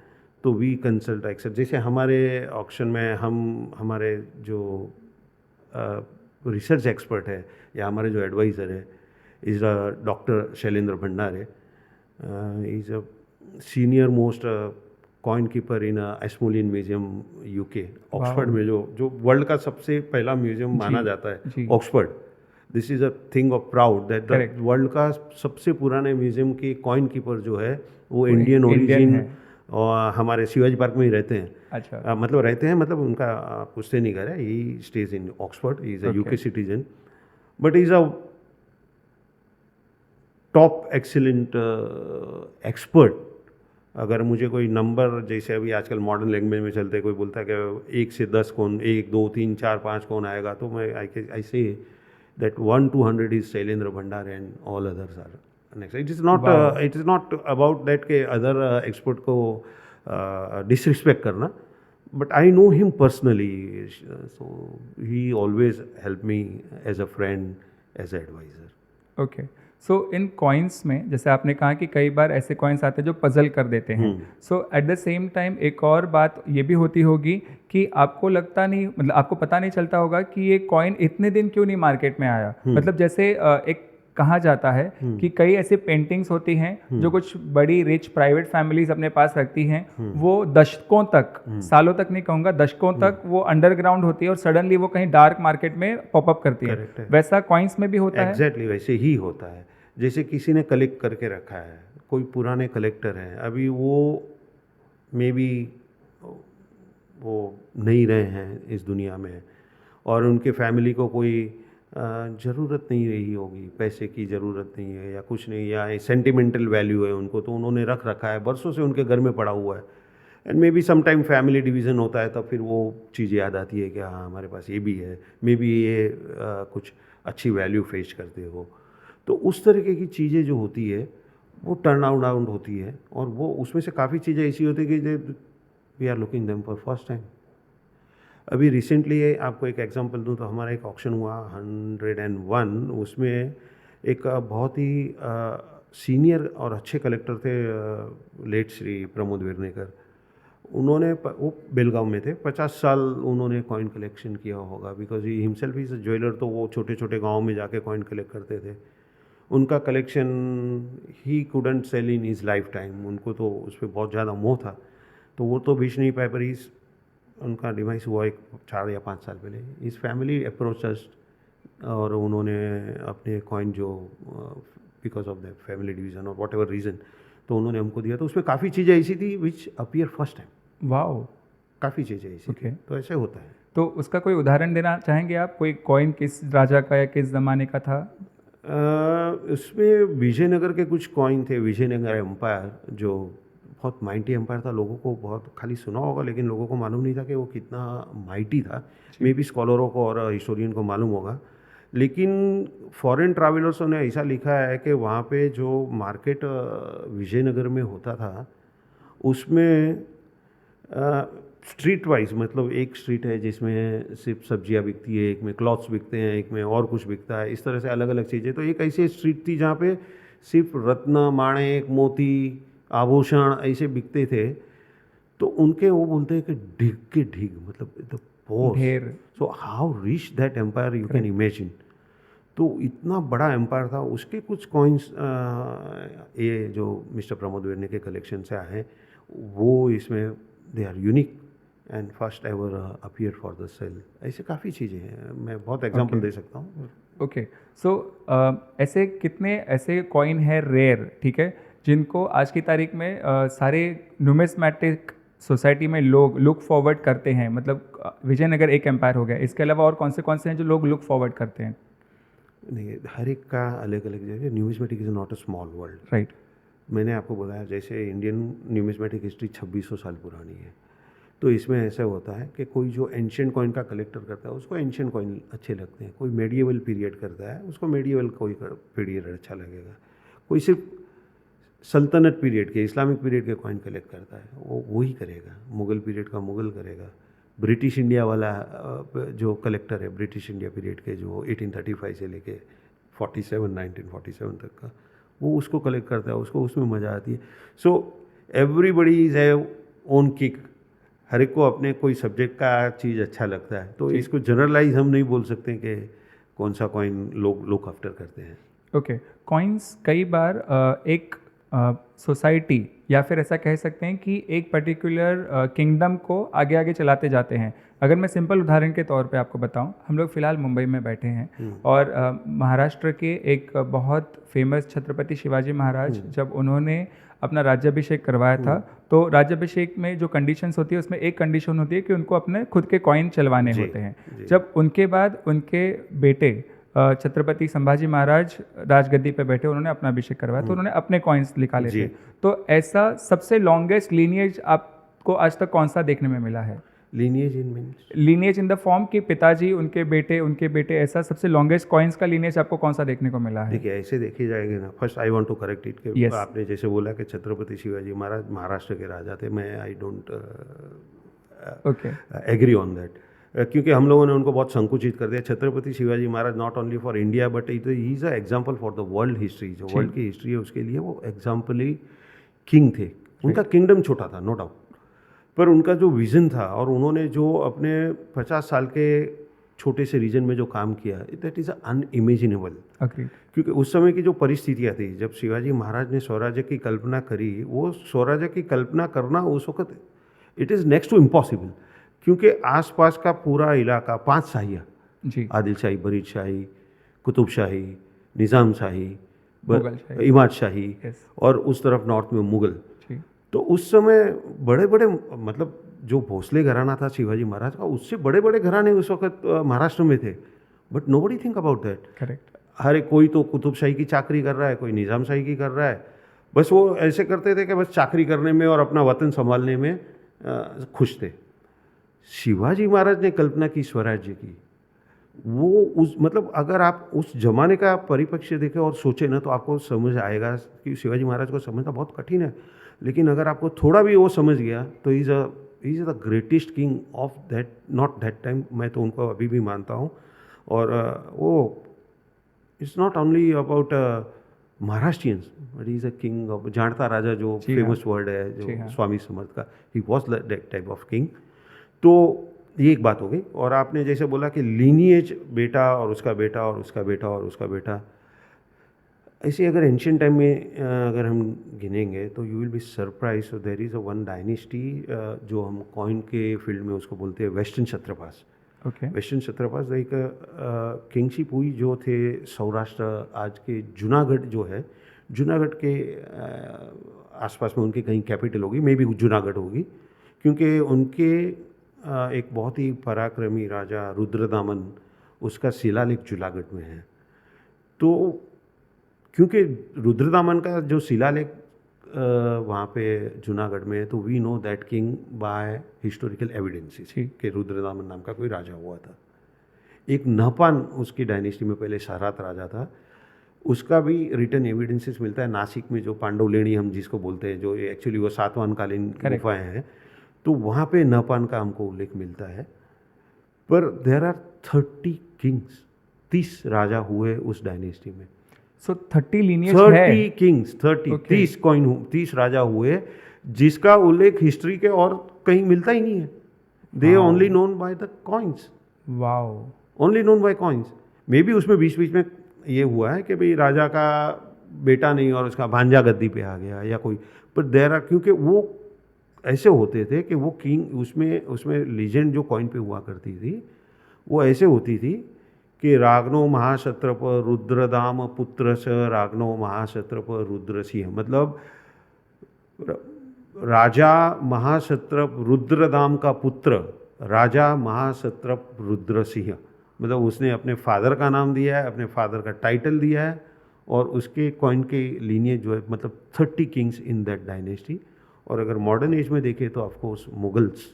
A: तो वी कंसल्ट एक्सपर्ट। जैसे हमारे ऑक्शन में हमारे जो रिसर्च एक्सपर्ट है या हमारे जो एडवाइज़र है is doctor Shailendra Bhandare. Is a senior most coin keeper in Ashmolean museum UK, Oxford में, जो वर्ल्ड का सबसे पहला म्यूजियम माना जाता है, Oxford. This is a thing of proud that the world का सबसे पुराने म्यूजियम के कॉइन कीपर जो है वो इंडियन ओरिजिन और हमारे शिवाजी पार्क में ही रहते हैं।
B: अच्छा,
A: मतलब रहते हैं, मतलब उनका पूछते नहीं कर रहे, he stage in Oxford, he is a UK citizen, but is a top excellent expert. अगर मुझे कोई नंबर, जैसे अभी आजकल मॉडर्न लैंग्वेज में चलते, कोई बोलता है कि 1 से 10 कौन, 1 2 3 4 5 कौन आएगा, तो मैं आई say that 1 to 100 is Shailendra Bhandare and all others are next. It is not about that के अदर एक्सपर्ट को डिसरिस्पेक्ट करना, but I know him personally, so he always help me as a friend, as a advisor.
B: Okay. So in coins में जैसे आपने कहा कि कई बार ऐसे कॉइन्स आते हैं जो पजल कर देते हैं, सो एट द सेम टाइम एक और बात ये भी होती होगी कि आपको लगता नहीं, मतलब आपको पता नहीं चलता होगा कि ये कॉइन इतने दिन क्यों नहीं मार्केट में आया। मतलब जैसे एक कहा जाता है कि कई ऐसे पेंटिंग्स होती हैं जो कुछ बड़ी रिच प्राइवेट फैमिलीज अपने पास रखती हैं, वो दशकों तक, सालों तक नहीं कहूँगा, दशकों तक वो अंडरग्राउंड होती है और सडनली वो कहीं डार्क मार्केट में पॉपअप करती है। वैसा कॉइन्स में भी होता है।
A: एग्जैक्टली वैसे ही होता है। जैसे किसी ने कलेक्ट करके रखा है, कोई पुराने कलेक्टर हैं, अभी वो मे बी वो नहीं रहे हैं इस दुनिया में, और उनके फैमिली को कोई ज़रूरत नहीं रही होगी, पैसे की ज़रूरत नहीं है या कुछ नहीं, या सेंटिमेंटल वैल्यू है उनको, तो उन्होंने रख रखा है, बरसों से उनके घर में पड़ा हुआ है। And may be sometime family division होता है, तब फिर वो चीज़ याद आती है कि हाँ हमारे पास ये भी है, मे बी ये कुछ अच्छी वैल्यू फेच करते हो। तो उस तरीके की चीज़ें जो होती है वो टर्न आउट होती है, और वो उसमें से काफ़ी चीज़ें ऐसी होती है कि we are looking them for first time. अभी रिसेंटली आपको एक एग्जांपल दूं तो हमारा एक ऑक्शन हुआ 101, उसमें एक बहुत ही सीनियर और अच्छे कलेक्टर थे, लेट श्री प्रमोद विरनेकर। उन्होंने वो बेलगांव में थे, 50 साल उन्होंने कॉइन कलेक्शन किया होगा, because he himself is a jeweller, तो वो छोटे छोटे गाँव में जाके कॉइन कलेक्ट करते थे। उनका कलेक्शन ही couldn't sell in his life time, उनको तो उस पर बहुत ज़्यादा मोह था, तो वो तो बेच नहीं पाए। पर इस उनका डिवाइस हुआ एक 4 या 5 साल पहले। इस फैमिली अप्रोच अस, और उन्होंने अपने कॉइन जो because of the family division और वॉट एवर रीज़न, तो उन्होंने हमको दिया। तो उसमें काफ़ी चीज़ें ऐसी थी विच अपीयर फर्स्ट टाइम।
B: वाओ,
A: काफ़ी चीज़ें ऐसी थी, तो ऐसे होता है।
B: तो उसका कोई उदाहरण देना चाहेंगे आप? कोई कॉइन किस राजा का या किस ज़माने का था?
A: उसमें विजयनगर के कुछ कॉइन थे, विजयनगर एम्पायर, जो बहुत माइटी एम्पायर था। लोगों को बहुत खाली सुना होगा, लेकिन लोगों को मालूम नहीं था कि वो कितना माइटी था। मे बी स्कॉलरों को और हिस्टोरियन को मालूम होगा, लेकिन फॉरेन ट्रैवलर्सों ने ऐसा लिखा है कि वहाँ पे जो मार्केट विजयनगर में होता था, उसमें स्ट्रीट वाइज, मतलब एक स्ट्रीट है जिसमें सिर्फ सब्जियां बिकती है, एक में क्लॉथ्स बिकते हैं, एक में और कुछ बिकता है, इस तरह से अलग अलग चीज़ें। तो एक ऐसी स्ट्रीट थी जहाँ पे सिर्फ रत्न, माणिक, मोती, आभूषण ऐसे बिकते थे। तो उनके वो बोलते हैं कि ढीग के ढीग, मतलब द पोर्स।
B: ढेर।
A: So how rich that empire you can imagine. तो इतना बड़ा एम्पायर था। उसके कुछ कॉइन्स ये जो मिस्टर प्रमोद विरने के कलेक्शन से आए हैं, वो इसमें they are unique and first ever appear for the sale. ऐसे काफ़ी चीज़ें हैं, मैं बहुत एग्जांपल दे सकता हूँ।
B: ओके, सो ऐसे कितने ऐसे कॉइन है रेयर, ठीक है, जिनको आज की तारीख में सारे न्यूमिस्मैटिक सोसाइटी में लोग लुक फॉरवर्ड करते हैं? मतलब विजयनगर एक एम्पायर हो गया, इसके अलावा और कौन से हैं जो लोग लुक फॉरवर्ड करते हैं?
A: नहीं, हर एक का अलग अलग जगह। Numismatic is not a small world,
B: right.
A: मैंने आपको बताया जैसे इंडियन न्यूमिस्मेटिक हिस्ट्री 2600 साल पुरानी है। तो इसमें ऐसा होता है कि कोई जो एंशियंट कॉइन का कलेक्टर करता है उसको एंशियंट कॉइन अच्छे लगते हैं, कोई मेडिएवल पीरियड करता है उसको मेडिएवल कोई पीरियड अच्छा लगेगा, कोई सिर्फ सल्तनत पीरियड के इस्लामिक पीरियड के कॉइन कलेक्ट करता है वो ही करेगा, मुग़ल पीरियड का मुग़ल करेगा। ब्रिटिश इंडिया वाला जो कलेक्टर है ब्रिटिश इंडिया पीरियड के जो 1835 से लेके 1947 तक का, वो उसको कलेक्ट करता है, उसको उसमें मज़ा आती है। So everybody is have own kick, हर एक को अपने कोई सब्जेक्ट का चीज़ अच्छा लगता है, तो इसको जनरलाइज हम नहीं बोल सकते कि कौन सा कॉइन लोग लुक आफ्टर करते हैं।
B: ओके, कॉइन्स कई बार एक सोसाइटी या फिर ऐसा कह सकते हैं कि एक पर्टिकुलर किंगडम को आगे आगे चलाते जाते हैं। अगर मैं सिंपल उदाहरण के तौर पे आपको बताऊं, हम लोग फ़िलहाल मुंबई में बैठे हैं और महाराष्ट्र के एक बहुत फेमस छत्रपति शिवाजी महाराज, जब उन्होंने अपना राज्याभिषेक करवाया था, तो राज्याभिषेक में जो कंडीशंस होती है उसमें एक कंडीशन होती है कि उनको अपने खुद के कॉइन चलवाने होते हैं। जब उनके बाद उनके बेटे छत्रपति संभाजी महाराज राजगद्दी पे बैठे, उन्होंने अपना अभिषेक करवाया तो उन्होंने अपने कॉइन्स निकाले थे। तो ऐसा सबसे लॉन्गेस्ट लीनिएज आपको आज तक कौन सा देखने में मिला है? लीनिएज इन द फॉर्म कि पिताजी उनके बेटे, ऐसा सबसे लॉन्गेस्ट कॉइन्स का लीनिएज आपको कौन सा देखने को मिला है?
A: देखिए, ऐसे देखी जाएगी ना, first I want to correct it कि आपने जैसे बोला कि छत्रपति शिवाजी महाराज महाराष्ट्र के राजा थे, मैं I don't agree on that, क्योंकि हम लोगों ने उनको बहुत संकुचित कर दिया। Chhatrapati Shivaji Maharaj not only for India but he is a example for the world history. जो वर्ल्ड की हिस्ट्री है उसके लिए वो एग्जाम्पली किंग थे। उनका किंगडम छोटा था, नो डाउट, पर उनका जो विज़न था और उन्होंने जो अपने 50 साल के छोटे से रीजन में जो काम किया, दैट इज़ अनइमेजिनेबल। क्योंकि उस समय की जो परिस्थितियाँ थी, जब शिवाजी महाराज ने स्वराज्य की कल्पना करी, वो स्वराज्य की कल्पना करना उस वक्त it is next to impossible, क्योंकि आसपास का पूरा इलाका 5 शाहियाँ, आदिल शाही, बरीद शाही, कुतुब शाही, निज़ाम शाही, इमाद शाही, और उस तरफ नॉर्थ में मुग़ल। तो उस समय बड़े बड़े, मतलब जो भोसले घराना था शिवाजी महाराज का, उससे बड़े बड़े घराने उस वक्त महाराष्ट्र में थे, but nobody think about that.
B: Correct.
A: हर एक कोई तो कुतुब शाही की चाकरी कर रहा है, कोई निज़ाम शाही की कर रहा है, बस वो ऐसे करते थे कि बस चाकरी करने में और अपना वतन संभालने में खुश थे। शिवाजी महाराज ने कल्पना की स्वराज्य की, वो उस, मतलब अगर आप उस जमाने का परिप्रेक्ष्य देखें और सोचें ना, तो आपको समझ आएगा कि शिवाजी महाराज को समझना बहुत कठिन है, लेकिन अगर आपको थोड़ा भी वो समझ गया तो is the greatest king of that, not that time, मैं तो उनको अभी भी मानता हूँ। और वो it's not only about Maharashtrians but is a king of, जाणता राजा जो फेमस वर्ड है जो स्वामी समर्थ का, he was that type of king. तो ये एक बात हो गई। और आपने जैसे बोला कि लीनिएज, बेटा और उसका बेटा और उसका बेटा और उसका बेटा, ऐसे अगर एंशियंट टाइम में अगर हम गिनेंगे तो you will be surprise. There is a one dynasty जो हम कॉइन के फील्ड में उसको बोलते हैं वेस्टर्न क्षत्रपास। वेस्टर्न क्षत्रपास एक किंगशिप हुई जो थे सौराष्ट्र, आज के जूनागढ़ जो है, जूनागढ़ के आसपास में उनकी कहीं कैपिटल होगी, मे बी जूनागढ़ होगी, क्योंकि उनके एक बहुत ही पराक्रमी राजा रुद्रदामन, उसका शिलालेख जूनागढ़ में है। तो क्योंकि रुद्रदामन का जो शिलालेख वहाँ पे जूनागढ़ में है, तो we know that king by historical evidences कि रुद्रदामन नाम का कोई राजा हुआ था। एक नहपान उसकी डायनेस्टी में पहले शाहरात राजा था, उसका भी रिटर्न एविडेंसेस मिलता है। नासिक में जो पांडवलेणी हम जिसको बोलते हैं, जो एक्चुअली वो सातवाहनकालीन गुफाएं हैं, तो वहाँ पे नहपान का हमको उल्लेख मिलता है। पर देयर आर 30 किंग्स, 30 राजा हुए उस डायनेस्टी में।
B: सो 30 लीनिएज है,
A: 30 किंग्स, 30 कॉइन, 30 राजा हुए, जिसका उल्लेख हिस्ट्री के और कहीं मिलता ही नहीं है। They only known by the coins.
B: Wow,
A: only known by coins. May be उसमें बीच बीच में ये हुआ है कि भाई राजा का बेटा नहीं और उसका भांजा गद्दी पे आ गया या कोई, पर देयर आर, क्योंकि वो ऐसे होते थे कि वो किंग, उसमें लीजेंड जो कॉइन पे हुआ करती थी वो ऐसे होती थी कि रागनो महाक्षत्रप रुद्रदाम पुत्र स रागनो महाक्षत्रप रुद्रसिंह, मतलब राजा महाक्षत्रप रुद्रदाम का पुत्र राजा महाक्षत्रप रुद्रसिंह, मतलब उसने अपने फादर का नाम दिया है, अपने फादर का टाइटल दिया है, और उसके कॉइन के लीनिएज जो है, मतलब 30 किंग्स इन दैट डायनेस्टी। और अगर मॉडर्न एज में देखें तो ऑफकोर्स मुगल्स,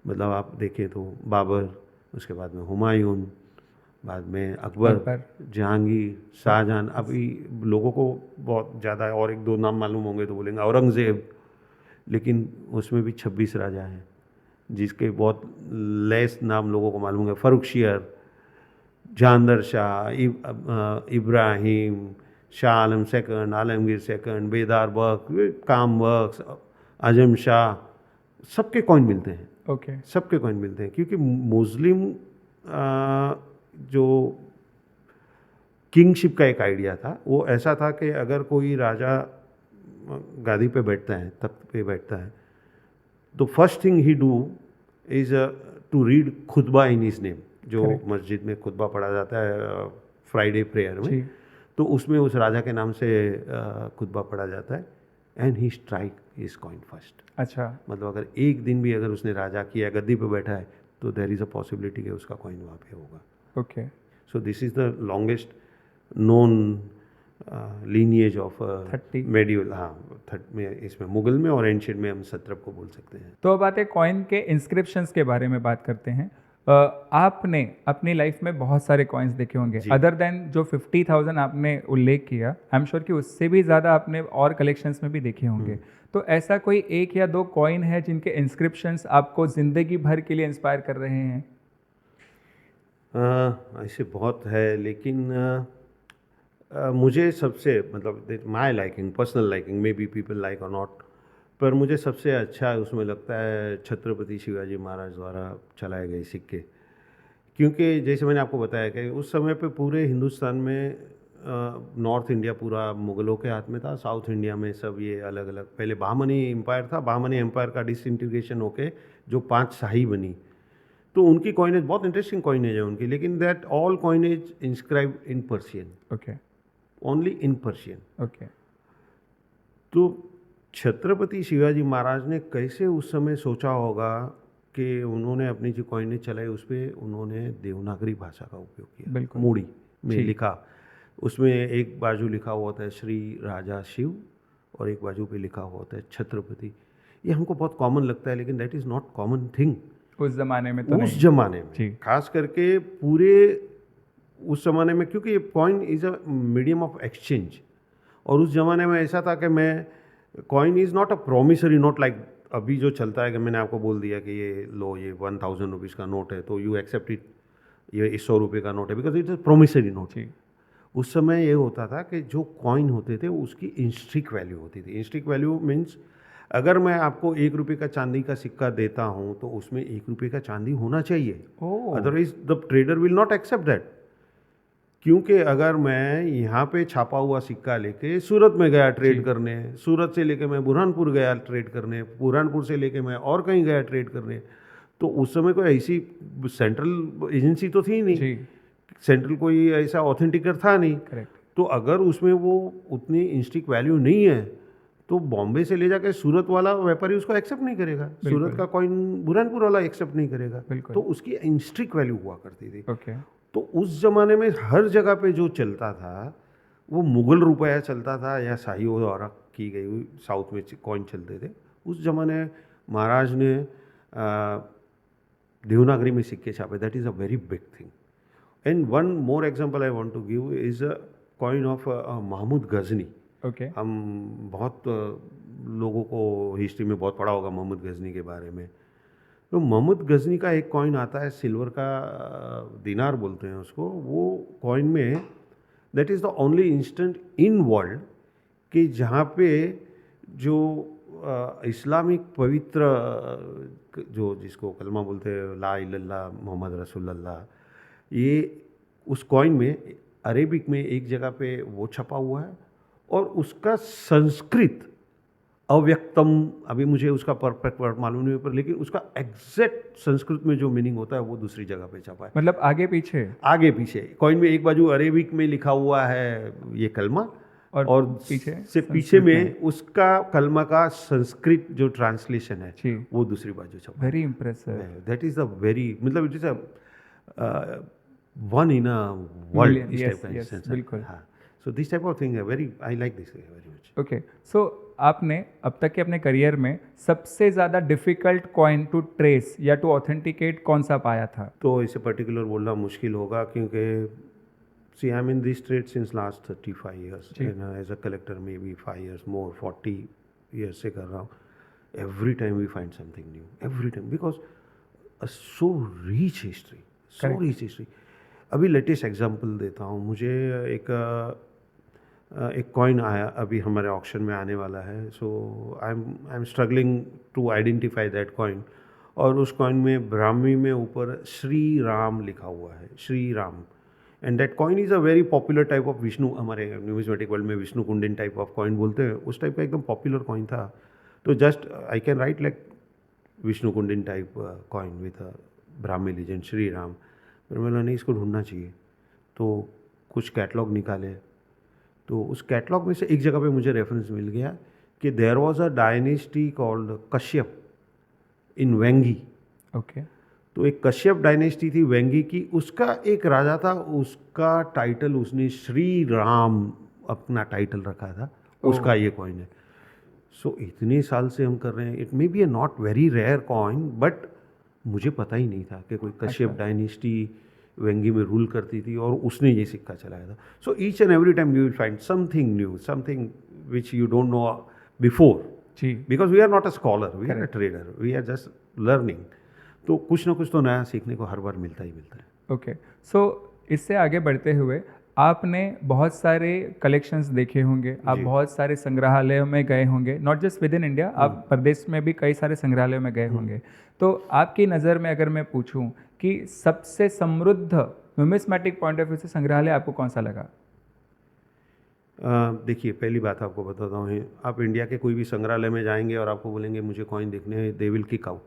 A: मतलब आप देखें तो बाबर, उसके बाद में हुमायूं, बाद में अकबर,
B: अकबर।
A: जहांगीर, शाहजहां। अभी लोगों को बहुत ज़्यादा और एक दो नाम मालूम होंगे तो बोलेंगे औरंगज़ेब, लेकिन उसमें भी 26 राजा हैं जिसके बहुत लेस नाम लोगों को मालूम है। फर्रुखशियर, जहांदर शाह, इब्राहिम, शाह आलम सेकंड, आलमगीर सेकंड, बेदार बख्श, काम बख्श, आजम शाह, सबके कॉइन मिलते हैं।
B: ओके।
A: सबके कॉइन मिलते हैं क्योंकि मुस्लिम जो किंगशिप का एक आइडिया था वो ऐसा था कि अगर कोई राजा गादी पे बैठता है, तख्त पे बैठता है, तो first thing he do is to read खुतबा इन हिज नेम, जो
B: Correct.
A: मस्जिद में खुतबा पढ़ा जाता है फ्राइडे प्रेयर
B: जी।
A: में, तो उसमें उस राजा के नाम से खुतबा पढ़ा जाता है। And he strike his coin first.
B: अच्छा।
A: मतलब अगर एक दिन भी अगर उसने राजा किया, गद्दी पे बैठा है, तो देर इज़ अ पॉसिबिलिटी कि उसका कॉइन वहाँ पे होगा।
B: Okay.
A: So this is the longest known lineage of
B: 30
A: medieval. हाँ, में इसमें मुगल में और एंशियंट में हम सत्रप को बोल सकते हैं।
B: तो अब आते कॉइन के इंस्क्रिप्शंस के बारे में बात करते हैं। आपने अपनी लाइफ में बहुत सारे कॉइन्स देखे होंगे,
A: जी।
B: अदर देन जो 50,000 आपने उल्लेख किया, आई एम श्योर कि उससे भी ज़्यादा आपने और कलेक्शंस में भी देखे होंगे। तो ऐसा कोई एक या दो कॉइन है जिनके इंस्क्रिप्शंस आपको ज़िंदगी भर के लिए इंस्पायर कर रहे हैं?
A: ऐसे बहुत है, लेकिन मुझे सबसे मतलब माई liking, personal liking, may be people like और नॉट, पर मुझे सबसे अच्छा उसमें लगता है छत्रपति शिवाजी महाराज द्वारा चलाए गए सिक्के। क्योंकि जैसे मैंने आपको बताया कि उस समय पे पूरे हिंदुस्तान में नॉर्थ इंडिया पूरा मुग़लों के हाथ में था, साउथ इंडिया में सब ये अलग अलग, पहले बहामनी एम्पायर था, बहामनी एम्पायर का डिसइंटीग्रेशन होके जो 5 शाही बनी, तो उनकी कॉइनेज बहुत इंटरेस्टिंग कॉइनेज है उनकी, लेकिन that all coinage inscribe in Persian,
B: okay.
A: Only in Persian.
B: Okay.
A: तो छत्रपति शिवाजी महाराज ने कैसे उस समय सोचा होगा कि उन्होंने अपनी जो कॉइनेज चलाई उस पर उन्होंने देवनागरी भाषा का उपयोग किया।
B: बिल्कुल।
A: मूड़ी में
B: जी।
A: लिखा, उसमें एक बाजू लिखा हुआ होता है श्री राजा शिव और एक बाजू पे लिखा हुआ होता है छत्रपति। ये हमको बहुत कॉमन लगता है, लेकिन that is not common thing
B: उस ज़माने में तो
A: उस
B: नहीं।
A: जमाने में,
B: जी।
A: खास करके पूरे उस जमाने में, क्योंकि ये coin is a medium of exchange. और उस जमाने में ऐसा था कि मैं, coin is not a promissory note like अभी जो चलता है कि मैंने आपको बोल दिया कि ये लो, ये 1000 रुपीज़ का नोट है तो यू एक्सेप्ट इट, ये 100 रुपये का नोट है, because it is promissory note.
B: जी।
A: उस समय ये होता था कि जो कॉइन होते थे उसकी इंस्ट्रिक वैल्यू होती थी। इंस्ट्रिक वैल्यू मीन्स अगर मैं आपको 1 रुपये का चांदी का सिक्का देता हूँ तो उसमें 1 रुपये का चांदी होना चाहिए,
B: oh.
A: Otherwise the trader will not accept that. क्योंकि अगर मैं यहाँ पे छापा हुआ सिक्का लेके सूरत में गया ट्रेड करने, सूरत से लेके मैं बुरहानपुर गया ट्रेड करने, बुरहानपुर से लेके मैं और कहीं गया ट्रेड करने, तो उस समय कोई ऐसी सेंट्रल एजेंसी तो थी नहीं,
B: जी।
A: सेंट्रल कोई ऐसा ऑथेंटिकर था नहीं।
B: करेक्ट।
A: तो अगर उसमें वो उतनी इंस्टिक वैल्यू नहीं है तो बॉम्बे से ले जाकर सूरत वाला व्यापारी उसको एक्सेप्ट नहीं करेगा, सूरत का कॉइन बुरहानपुर वाला एक्सेप्ट नहीं करेगा,
B: बिल्कुल।
A: तो उसकी इंस्ट्रिक वैल्यू हुआ करती थी।
B: ओके।
A: तो उस ज़माने में हर जगह पे जो चलता था वो मुग़ल रुपया चलता था या शाहियों द्वारा की गई हुई साउथ में कॉइन चलते थे। उस ज़माने महाराज ने देवनागरी में सिक्के छापे, that is a very big thing. And one more example I want to give is a coin of Mahmud Ghazni.
B: Okay.
A: हम बहुत लोगों को हिस्ट्री में बहुत पढ़ा होगा महमूद गजनी के बारे में। तो महमूद गजनी का एक कॉइन आता है सिल्वर का, दिनार बोलते हैं उसको। वो कॉइन में that is the only instant in world कि जहाँ पे जो इस्लामिक पवित्र जो जिसको कलमा बोलते हैं ला इल्लल्लाह मोहम्मद रसूलुल्लाह, ये उस कॉइन में अरेबिक में एक जगह पे वो छपा हुआ है और उसका संस्कृत अव्यक्तम, अभी मुझे उसका परफेक्ट वर्ड मालूम नहीं, पर लेकिन उसका एग्जैक्ट संस्कृत में जो मीनिंग होता है वो दूसरी जगह पे छपा है।
B: मतलब आगे पीछे
A: आगे पीछे कॉइन में एक बाजू अरेबिक में लिखा हुआ है ये कलमा और
B: पीछे
A: से पीछे में उसका कलमा का संस्कृत जो ट्रांसलेशन है
B: जी।
A: वो दूसरी बाजू छपा है।
B: Very impressive.
A: That is the very, मतलब it is a one in a world, इस टाइप का
B: yes,
A: सेंस।
B: बिल्कुल।
A: हाँ, so this type of thing है very, I like this very much.
B: Okay. So आपने अब तक के अपने करियर में सबसे ज़्यादा डिफ़िकल्ट कॉइन टू ट्रेस या टू ऑथेंटिकेट कौन सा पाया था?
A: तो इसे पर्टिकुलर बोलना मुश्किल होगा क्योंकि see I am in this trade since last 35 years as a collector may be 5 years more 40 years से कर रहा हूँ. Every time we find something new, every time, because so rich history, so rich history. अभी latest example देता हूँ. मुझे एक coin आया अभी हमारे ऑक्शन में आने वाला है. So I am struggling to identify that coin. और उस कॉइन में ब्राह्मी में ऊपर श्री राम लिखा हुआ है, Shri Ram. And that coin is a very popular type of Vishnu, हमारे न्यूमिज्मेटिक वर्ल्ड में Vishnu Kundin type of coin बोलते हैं, उस टाइप का एकदम पॉपुलर कॉइन था. तो just I can write like Vishnu Kundin type coin with a Brahmi legend Shri Ram. फिर मैंने नहीं, इसको ढूंढना चाहिए. तो कुछ कैटलॉग निकाले. तो उस कैटलॉग में से एक जगह पे मुझे रेफरेंस मिल गया कि there was a dynasty called Kashyap in Vengi.
B: Okay.
A: तो एक कश्यप डायनेस्टी थी वेंगी की, उसका एक राजा था, उसका टाइटल उसने श्री राम अपना टाइटल रखा था, उसका ये कॉइन है. सो इतने साल से हम कर रहे हैं. It may be a not very rare coin, but मुझे पता ही नहीं था कि कोई कश्यप डायनेस्टी वेंगी में रूल करती थी और उसने ये सिक्का चलाया था. So each and every time you will find something new, something which you don't know before, because we are not a scholar, we are a trader, we are just learning. तो कुछ ना कुछ तो नया सीखने को हर बार मिलता ही मिलता है.
B: ओके. सो इससे आगे बढ़ते हुए आपने बहुत सारे कलेक्शंस देखे होंगे, आप बहुत सारे संग्रहालयों में गए होंगे, not just with in India, आप प्रदेश में भी कई सारे संग्रहालयों में गए होंगे. तो आपकी नज़र में अगर मैं पूछूं कि सबसे समृद्ध न्यूमिस्मेटिक पॉइंट ऑफ व्यू से संग्रहालय आपको कौन सा लगा?
A: देखिए, पहली बात आपको बताता हूँ, आप इंडिया के कोई भी संग्रहालय में जाएंगे और आपको बोलेंगे मुझे कॉइन देखने हैं, दे विल किक आउट.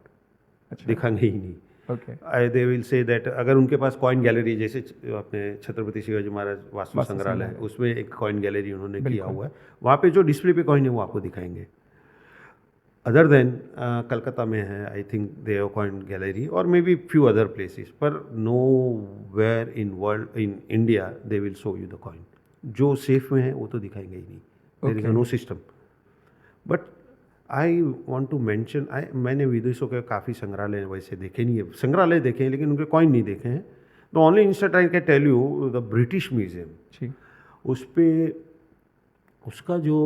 A: दिखाएंगे ही नहीं.
B: Okay.
A: They will say that अगर उनके पास कॉइन गैलरी, जैसे अपने छत्रपति शिवाजी महाराज वास्तु संग्रहालय है, उसमें एक कॉइन गैलरी उन्होंने किया हुआ है, वहाँ पे जो डिस्प्ले पे कॉइन है वो आपको दिखाएंगे. अदर देन कलकत्ता में है, I think they have coin gallery, और may be few other places, पर nowhere in world in India they will show you the coin. जो सेफ में है वो तो दिखाएंगे ही नहीं. There is no system. But I want to mention, मैंने विदेशों के काफ़ी संग्रहालय वैसे देखे नहीं है, संग्रहालय देखे हैं लेकिन उनके कॉइन नहीं देखे हैं. The only instant I can tell you the British Museum, उस पर उसका जो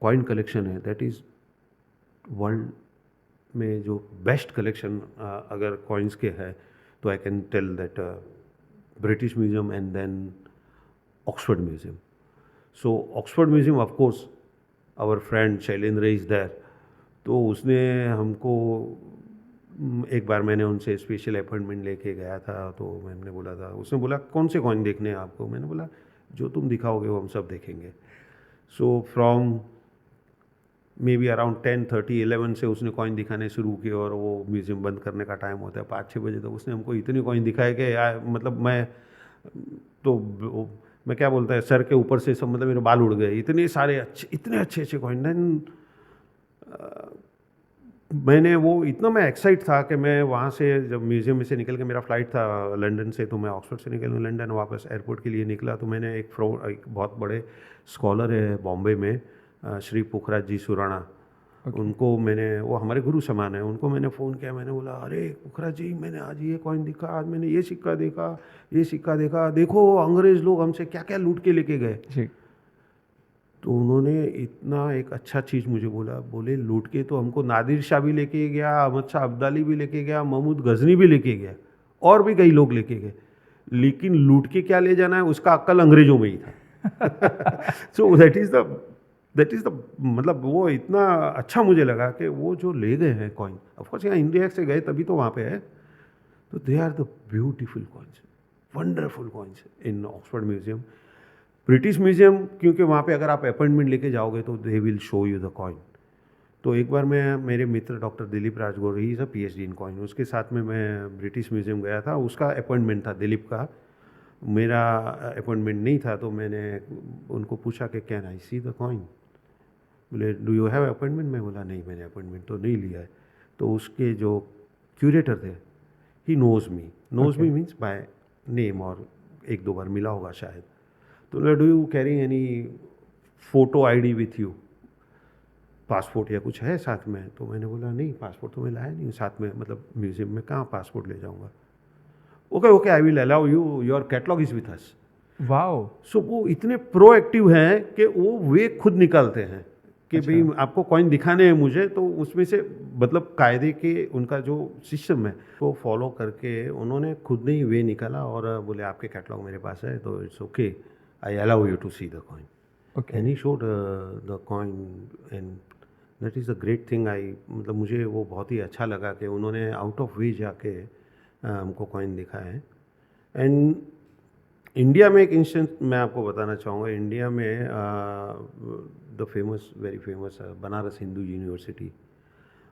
A: कॉइन कलेक्शन है दैट इज़ वर्ल्ड में जो बेस्ट कलेक्शन अगर कॉइन्स के है तो I can tell that British Museum and then Oxford Museum. So Oxford Museum of course our friend Shailendra is there. तो उसने हमको एक बार, मैंने उनसे स्पेशल अपॉइंटमेंट लेके गया था, तो मैंने बोला था, उसने बोला कौन से कॉइन देखने हैं आपको. मैंने बोला जो तुम दिखाओगे वो हम सब देखेंगे. So from may be around 10:30 11 से उसने कॉइन दिखाने शुरू किए और वो म्यूज़ियम बंद करने का टाइम होता है 5-6 बजे तक. उसने हमको इतने कॉइन दिखाए कि यार, मतलब मैं क्या बोलता है, सर के ऊपर से सब, मतलब मेरे बाल उड़ गए. इतने सारे अच्छे, इतने अच्छे अच्छे कॉइन. देन मैंने वो इतना मैं एक्साइट था कि मैं वहाँ से जब म्यूज़ियम में से निकल के, मेरा फ़्लाइट था लंदन से, तो मैं ऑक्सफोर्ड से निकल लंदन वापस एयरपोर्ट के लिए निकला. तो मैंने एक बहुत बड़े स्कॉलर है बॉम्बे में, श्री पुखराज जी सुराणा, उनको मैंने, वो हमारे गुरु समान है, उनको मैंने फ़ोन किया. मैंने बोला, अरे पुखराज जी, मैंने आज ये कॉइन दिखा, आज मैंने ये सिक्का देखा, ये सिक्का देखा, देखो अंग्रेज़ लोग हमसे क्या क्या लूट के लेके गए. तो उन्होंने इतना एक अच्छा चीज़ मुझे बोले लूट के तो हमको नादिर शाह भी लेके गया, अहमद शाह अब्दाली भी लेके गया, महमूद गजनी भी लेके गया, और भी कई लोग लेके गए, लेकिन लूट के क्या ले जाना है उसका अक्ल अंग्रेजों में ही था. सो दैट इज़ द मतलब वो इतना अच्छा मुझे लगा कि वो जो ले गए हैं कॉइन, ऑफकोर्स यहाँ इंडिया से गए तभी तो वहाँ पे है. तो they are the beautiful coins, wonderful coins in Oxford museum. British museum, क्योंकि वहाँ पे अगर आप अपॉइंटमेंट लेके जाओगे तो they will show you the coin. तो एक बार मैं, मेरे मित्र doctor Dilip Rajgaur, he is a PhD in coin, उसके साथ में मैं ब्रिटिश म्यूजियम गया था. उसका अपॉइंटमेंट था दिलीप का, मेरा अपॉइंटमेंट नहीं था. तो मैंने उनको पूछा कि can I C the coin. बोले डू यू हैव अपॉइंटमेंट. मैं बोला नहीं, मैंने अपॉइंटमेंट तो नहीं लिया है. तो उसके जो क्यूरेटर थे, he knows me means by name, और 1-2 बार मिला होगा शायद. तो do you carry any photo ID with you. Passport या कुछ है साथ में? तो मैंने बोला नहीं, पासपोर्ट तो मैं लाया नहीं हूँ साथ में, मतलब म्यूज़ियम में कहाँ पासपोर्ट ले जाऊँगा। Okay okay, I will allow you, your catalogue is with us.
B: Wow.
A: So वो इतने प्रोएक्टिव हैं कि वो वे खुद निकालते हैं कि
B: अच्छा।
A: भाई आपको कॉइन दिखाने हैं मुझे, तो उसमें से मतलब कायदे के उनका जो सिस्टम है वो फॉलो करके उन्होंने खुद ने ही वे निकाला और बोले आपके कैटलॉग मेरे पास है तो it's okay, I allow you to see the coin.
B: Okay.
A: And he showed the coin and that is the great thing. I मतलब मुझे वो बहुत ही अच्छा लगा कि उन्होंने आउट ऑफ वे जाके हमको कॉइन दिखाया है। एंड इंडिया में एक इंस्टेंस मैं आपको बताना चाहूँगा। इंडिया में the famous, very famous Banaras Hindu university,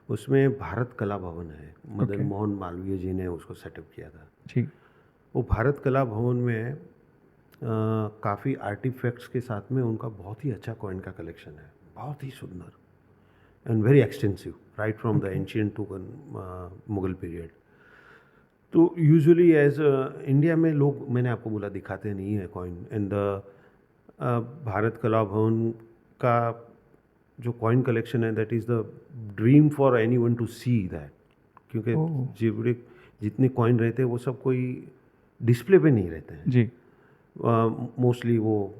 A: उसमें भारत कला भवन है। मदन
B: Okay.
A: मोहन मालवीय जी ने उसको सेटअप किया था।
B: जी।
A: वो भारत कला भवन में काफ़ी आर्टिफैक्ट्स के साथ में उनका बहुत ही अच्छा कॉइन का कलेक्शन है, बहुत ही सुंदर and very extensive, right from the ancient to Mughal period. So usually as India में लोग, मैंने आपको बोला, दिखाते नहीं है coin. And the Bharat Kala भवन का जो कॉइन कलेक्शन है, that is the dream for any one two see that, क्योंकि
B: ओह।
A: जितने कॉइन रहते हैं वो सब कोई डिस्प्ले पे नहीं रहते हैं,
B: जी।
A: मोस्टली वो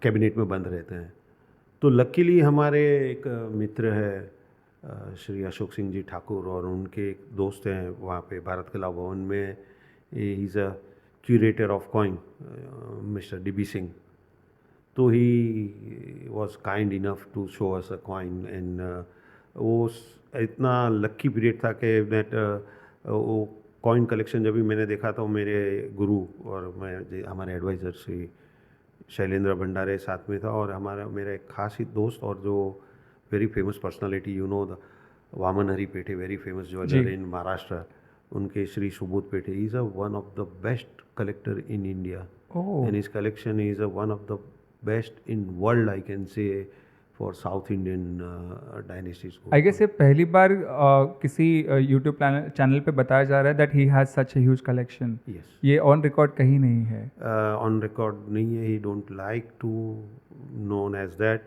A: कैबिनेट में बंद रहते हैं। तो लकीली हमारे एक मित्र है श्री अशोक सिंह जी ठाकुर, और उनके एक दोस्त हैं वहाँ पे भारत कला भवन में, he is a curator of coin, mister DB Singh. तो he was kind enough to show us a coin. And वो इतना लक्की पीरियड था कि दैट वो कॉइन कलेक्शन जब भी मैंने देखा तो मेरे गुरु और मैं हमारे एडवाइज़र श्री शैलेंद्र भंडारे साथ में था, और हमारा मेरा एक खास ही दोस्त और जो very famous personality, you know the Vaman Hari Pethe, very famous jeweller in Maharashtra, उनके Shri Subodh Pethe, is a one of the best collector in India.
B: Oh.
A: And his collection is a one of the best in world, I can say, for South Indian dynasties.
B: I guess ये पहली बार किसी YouTube channel पे बताया जा रहा है that he has such a huge collection.
A: Yes,
B: ये on record कहीं नहीं है।
A: ऑन रिकॉर्ड नहीं है, he don't like to known as that,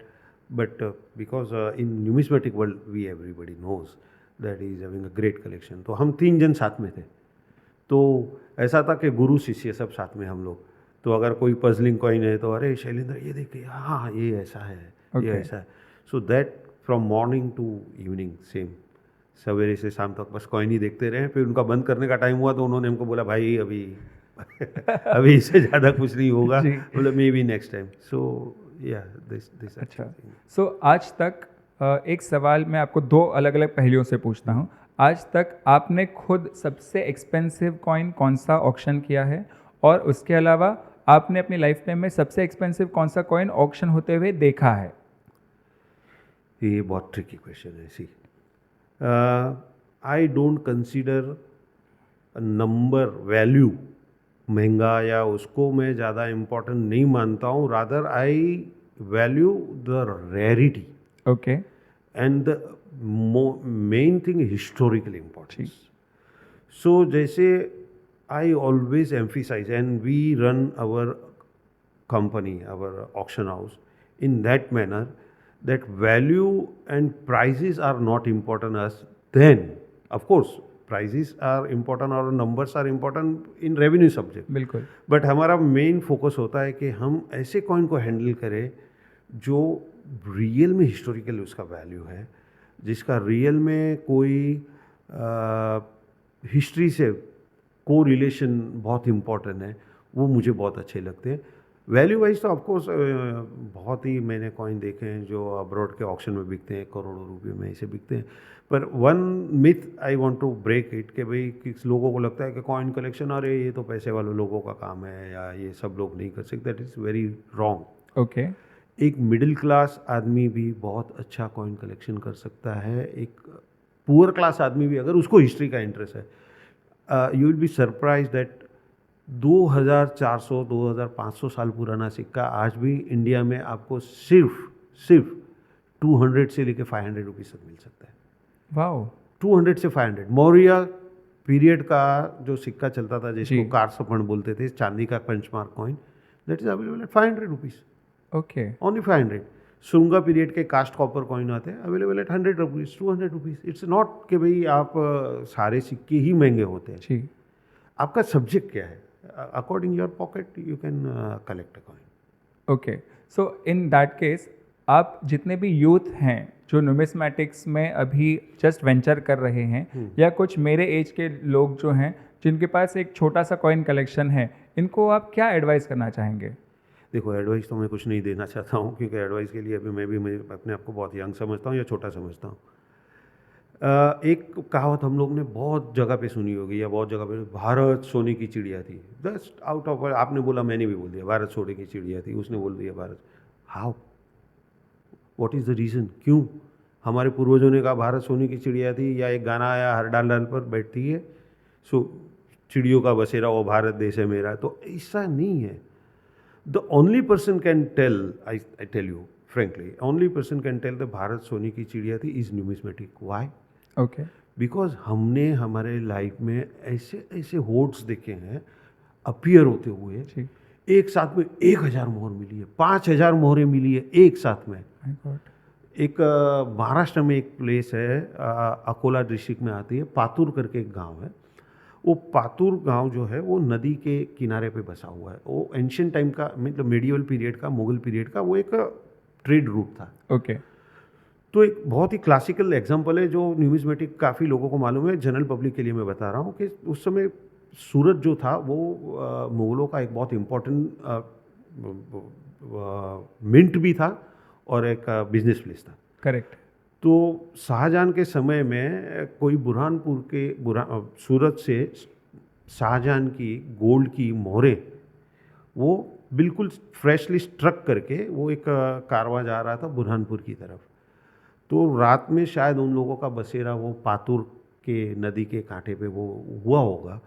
A: but because in numismatic world we everybody knows that he is having a great collection. तो हम 3 जन साथ में थे, तो ऐसा था कि गुरु शिष्य सब साथ में हम लोग। तो अगर कोई पजलिंग कॉइन है तो अरे शैलेंद्र ये देखिए, हाँ ये ऐसा है, ये
B: Okay.
A: ऐसा है। So that from morning to evening same, सवेरे से शाम तक बस कॉइन ही देखते रहे। फिर उनका बंद करने का टाइम हुआ तो उन्होंने हमको बोला भाई अभी अभी इससे ज़्यादा कुछ नहीं होगा,
B: जी।
A: बोले मे बी नेक्स्ट टाइम। सो या दिस
B: अच्छा। सो आज तक एक सवाल मैं आपको 2 अलग अलग पहलुओं से पूछता हूँ। आज तक आपने खुद सबसे एक्सपेंसिव कॉइन कौन सा ऑक्शन किया है, और उसके अलावा आपने अपनी लाइफ टाइम में सबसे एक्सपेंसिव कौन सा कॉइन ऑक्शन होते हुए देखा है?
A: ये बहुत ट्रिकी क्वेश्चन है। See, I don't consider number value महंगा या उसको मैं ज़्यादा इम्पोर्टेंट नहीं मानता हूँ। Rather I value the rarity
B: okay.
A: And the main thing historical importance. So जैसे I always emphasise and we run our company, our auction house, in that manner that value and prices are not important as then. Of course, prices are important और numbers are important in revenue subject.
B: बिल्कुल।
A: But हमारा main focus होता है कि हम ऐसे coin को handle करें जो रियल में हिस्टोरिकल उसका वैल्यू है, जिसका रियल में कोई हिस्ट्री से को रिलेशन बहुत इम्पोर्टेंट है, वो मुझे बहुत अच्छे लगते हैं। वैल्यू वाइज तो ऑफकोर्स बहुत ही मैंने कॉइन देखे हैं जो अब्रॉड के ऑक्शन में बिकते हैं, करोड़ों रुपए में ऐसे बिकते हैं। पर one myth I want to break it कि भाई किस लोगों को लगता है कि कॉइन कलेक्शन अरे ये तो पैसे वाले लोगों का काम है या ये सब लोग नहीं कर सकते, that is very wrong.
B: Okay.
A: एक मिडिल क्लास आदमी भी बहुत अच्छा कॉइन कलेक्शन कर सकता है। एक पुअर क्लास आदमी भी, अगर उसको हिस्ट्री का इंटरेस्ट है, you will be surprise that 2400-2500 साल पुराना सिक्का आज भी इंडिया में आपको सिर्फ 200 से लेके 500 रुपीज़ तक मिल सकता है।
B: वाओ।
A: 200 से 500। मौर्य पीरियड का जो सिक्का चलता था जिसको
B: जी।
A: कारसपण बोलते थे, चांदी का punch mark coin, that is available at 500 rupees,
B: okay.
A: Only 500। Shunga period के कास्ट कॉपर कॉइन आते हैं, available at 100 rupees 200 rupees. It's not कि भाई आप सारे सिक्के ही महंगे होते हैं।
B: जी।
A: आपका सब्जेक्ट क्या है, according your pocket you can collect a coin.
B: Okay, so in that case आप जितने भी यूथ हैं जो न्यूमिस्मैटिक्स में अभी जस्ट वेंचर कर रहे हैं, या कुछ मेरे एज के लोग जो हैं जिनके पास एक छोटा सा कॉइन कलेक्शन है, इनको आप क्या एडवाइस करना चाहेंगे?
A: देखो, एडवाइस तो मैं कुछ नहीं देना चाहता हूँ, क्योंकि एडवाइस के लिए अभी मैं अपने आप को बहुत यंग समझता हूँ या छोटा समझता हूँ। एक कहावत हम लोग ने बहुत जगह पे सुनी होगी, या बहुत जगह पे, भारत सोने की चिड़िया थी। जस्ट आउट ऑफ, आपने बोला, मैंने भी बोल दिया, भारत सोने की चिड़िया थी, उसने बोल दिया Bharat. How, what is the reason? क्यों? हमारे पूर्वजों ने कहा भारत सोने की चिड़िया थी, या एक गाना आया हर डाल डाल पर बैठती है, सो चिड़ियों का बसेरा वो भारत देश है मेरा। तो ऐसा नहीं है। The only person can tell, I tell you frankly, only person can tell the Bharat सोने की चिड़िया थी is numismatic. Why?
B: Okay.
A: Because हमने हमारे लाइफ में ऐसे ऐसे होर्ड्स देखे हैं अपीयर होते हुए।
B: जी।
A: एक साथ में 1000 मोहर मिली है, 5000 मोहरें मिली है एक साथ में।
B: My God.
A: एक महाराष्ट्र में एक प्लेस है, अकोला डिस्ट्रिक्ट में आती है, पातुर करके एक गांव है। वो पातुर गांव जो है वो नदी के किनारे पे बसा हुआ है। वो एंशियंट टाइम का, मतलब मेडिवल पीरियड का, मुगल पीरियड का, वो एक ट्रेड रूट था।
B: ओके।
A: तो एक बहुत ही क्लासिकल एग्जांपल है जो न्यूमिस्मेटिक काफ़ी लोगों को मालूम है, जनरल पब्लिक के लिए मैं बता रहा हूँ कि उस समय सूरत जो था वो मुगलों का एक बहुत इम्पोर्टेंट मिंट भी था और एक बिजनेस प्लेस था।
B: करेक्ट।
A: तो शाहजहां के समय में कोई सूरत से शाहजहां की गोल्ड की मोहरें वो बिल्कुल फ्रेशली स्ट्रक करके वो एक कारवा जा रहा था बुरहानपुर की तरफ। तो रात में शायद उन लोगों का बसेरा वो पातुर के नदी के कांठे पे वो हुआ होगा,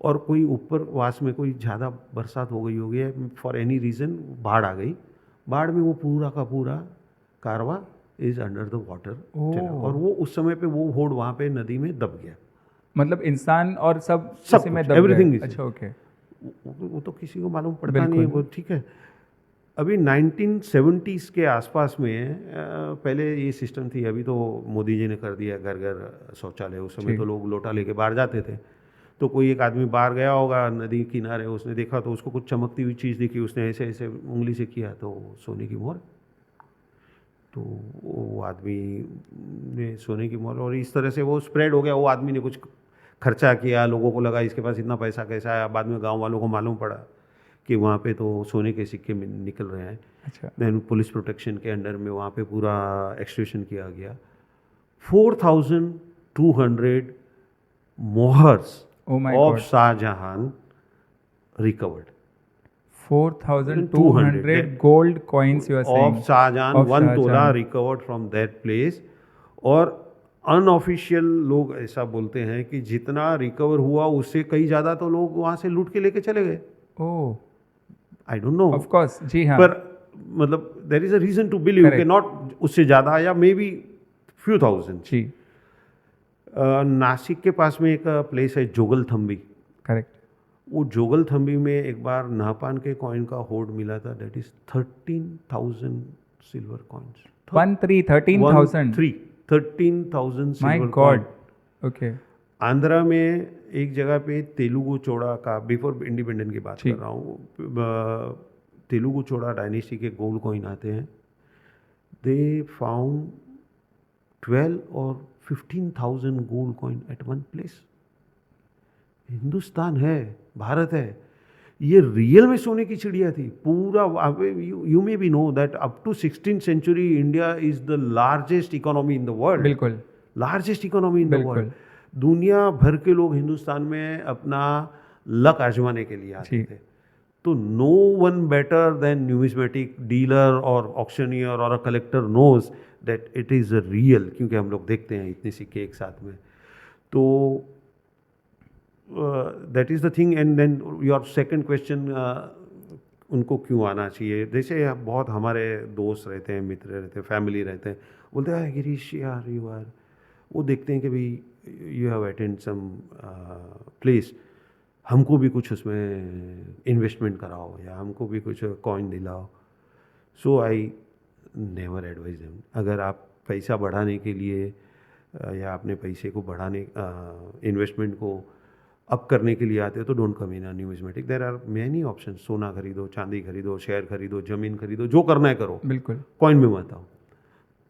A: और कोई ऊपर वास में कोई ज़्यादा बरसात हो गई होगी, फॉर एनी रीज़न बाढ़ आ गई। बाढ़ में वो पूरा का पूरा कारवा इज अंडर द वाटर, और वो उस समय पे वो होड़ वहाँ पे नदी में दब गया।
B: मतलब इंसान और सब
A: सब
B: उसी में
A: कुछ,
B: दब
A: everything
B: गए।
A: is
B: अच्छा, ओके।
A: वो तो किसी को मालूम पड़ता नहीं है,
B: बिल्कुल।
A: वो ठीक है। अभी 1970s के आसपास में पहले ये सिस्टम थी, अभी तो मोदी जी ने कर दिया घर घर शौचालय। उस समय
B: जी।
A: तो लोग लोटा लेके बाहर जाते थे। तो कोई एक आदमी बाहर गया होगा नदी किनारे, उसने देखा तो उसको कुछ चमकती हुई चीज़ दिखी, उसने ऐसे ऐसे उंगली से किया तो सोने की मोहर। तो वो आदमी ने सोने की मोहर, और इस तरह से वो स्प्रेड हो गया। वो आदमी ने कुछ खर्चा किया, लोगों को लगा इसके पास इतना पैसा कैसा आया। बाद में गांव वालों को मालूम पड़ा कि वहाँ पे तो सोने के सिक्के निकल रहे हैं।
B: अच्छा।
A: देन पुलिस प्रोटेक्शन के अंडर में वहाँ पे पूरा एक्सट्रैक्शन किया गया। 4200 mohurs
B: oh my
A: of
B: god.
A: Shahjahan recovered.
B: 4200 gold coins you are saying?
A: Of Shahjahan,
B: Of
A: 1 tola
B: Shahjahan.
A: Recovered from that place. और अनऑफिशियल लोग ऐसा बोलते हैं कि जितना रिकवर हुआ उससे कई ज़्यादा तो लोग वहाँ से लूट के लेके चले गए।
B: Oh,
A: I don't know,
B: of course. जी हाँ।
A: पर मतलब there is a reason to believe कि
B: Correct.
A: नॉट उससे ज़्यादा, या मे बी फ्यू थाउजेंड।
B: जी।
A: नासिक के पास में एक प्लेस है जोगलथम्बी।
B: करेक्ट।
A: वो जोगलथम्बी में एक बार नाहपान के कॉइन का होर्ड मिला था, that is 13,000 silver coins.
B: 13,000।
A: 13,000
B: my
A: silver
B: God.
A: Coin.
B: Okay.
A: Andhra में एक जगह पे तेलुगु चोड़ा का, बिफोर इंडिपेंडेंट की बात कर रहा हूँ, तेलुगु चोड़ा डायनेस्टी के गोल्ड कॉइन आते हैं। दे फाउंड 12 और 15,000 gold coin at one place. Hindustan है, भारत है, ये रियल में सोने की चिड़िया थी पूरा। You may be know that up to 16th century India is the largest economy in the world.
B: बिल्कुल।
A: लार्जेस्ट इकोनॉमी इन द
B: बिल्कुल।
A: वर्ल्ड। दुनिया भर के लोग हिंदुस्तान में अपना लक आजमाने के लिए आते
B: जी।
A: थे। तो no one better than numismatic dealer और ऑक्शनियर और a collector knows that it is real, क्योंकि हम लोग देखते हैं इतने सिक्के एक साथ में। तो that is the thing. And then your second question, उनको क्यों आना चाहिए। जैसे बहुत हमारे दोस्त रहते हैं, मित्र रहते हैं, फैमिली रहते हैं, बोलते हैं गिरीश यार यू आर, वो देखते हैं कि भाई you have attend some place, हमको भी कुछ उसमें इन्वेस्टमेंट कराओ या हमको भी कुछ कॉइन दिलाओ। सो आई नेवर एडवाइज देम। अगर आप पैसा बढ़ाने के लिए या अपने पैसे को बढ़ाने इन्वेस्टमेंट को अप करने के लिए आते हो तो don't come in numismatic. There are many option. सोना खरीदो, चांदी खरीदो, शेयर खरीदो, ज़मीन खरीदो, जो करना है करो,
B: बिल्कुल।
A: कॉइन में मत आओ।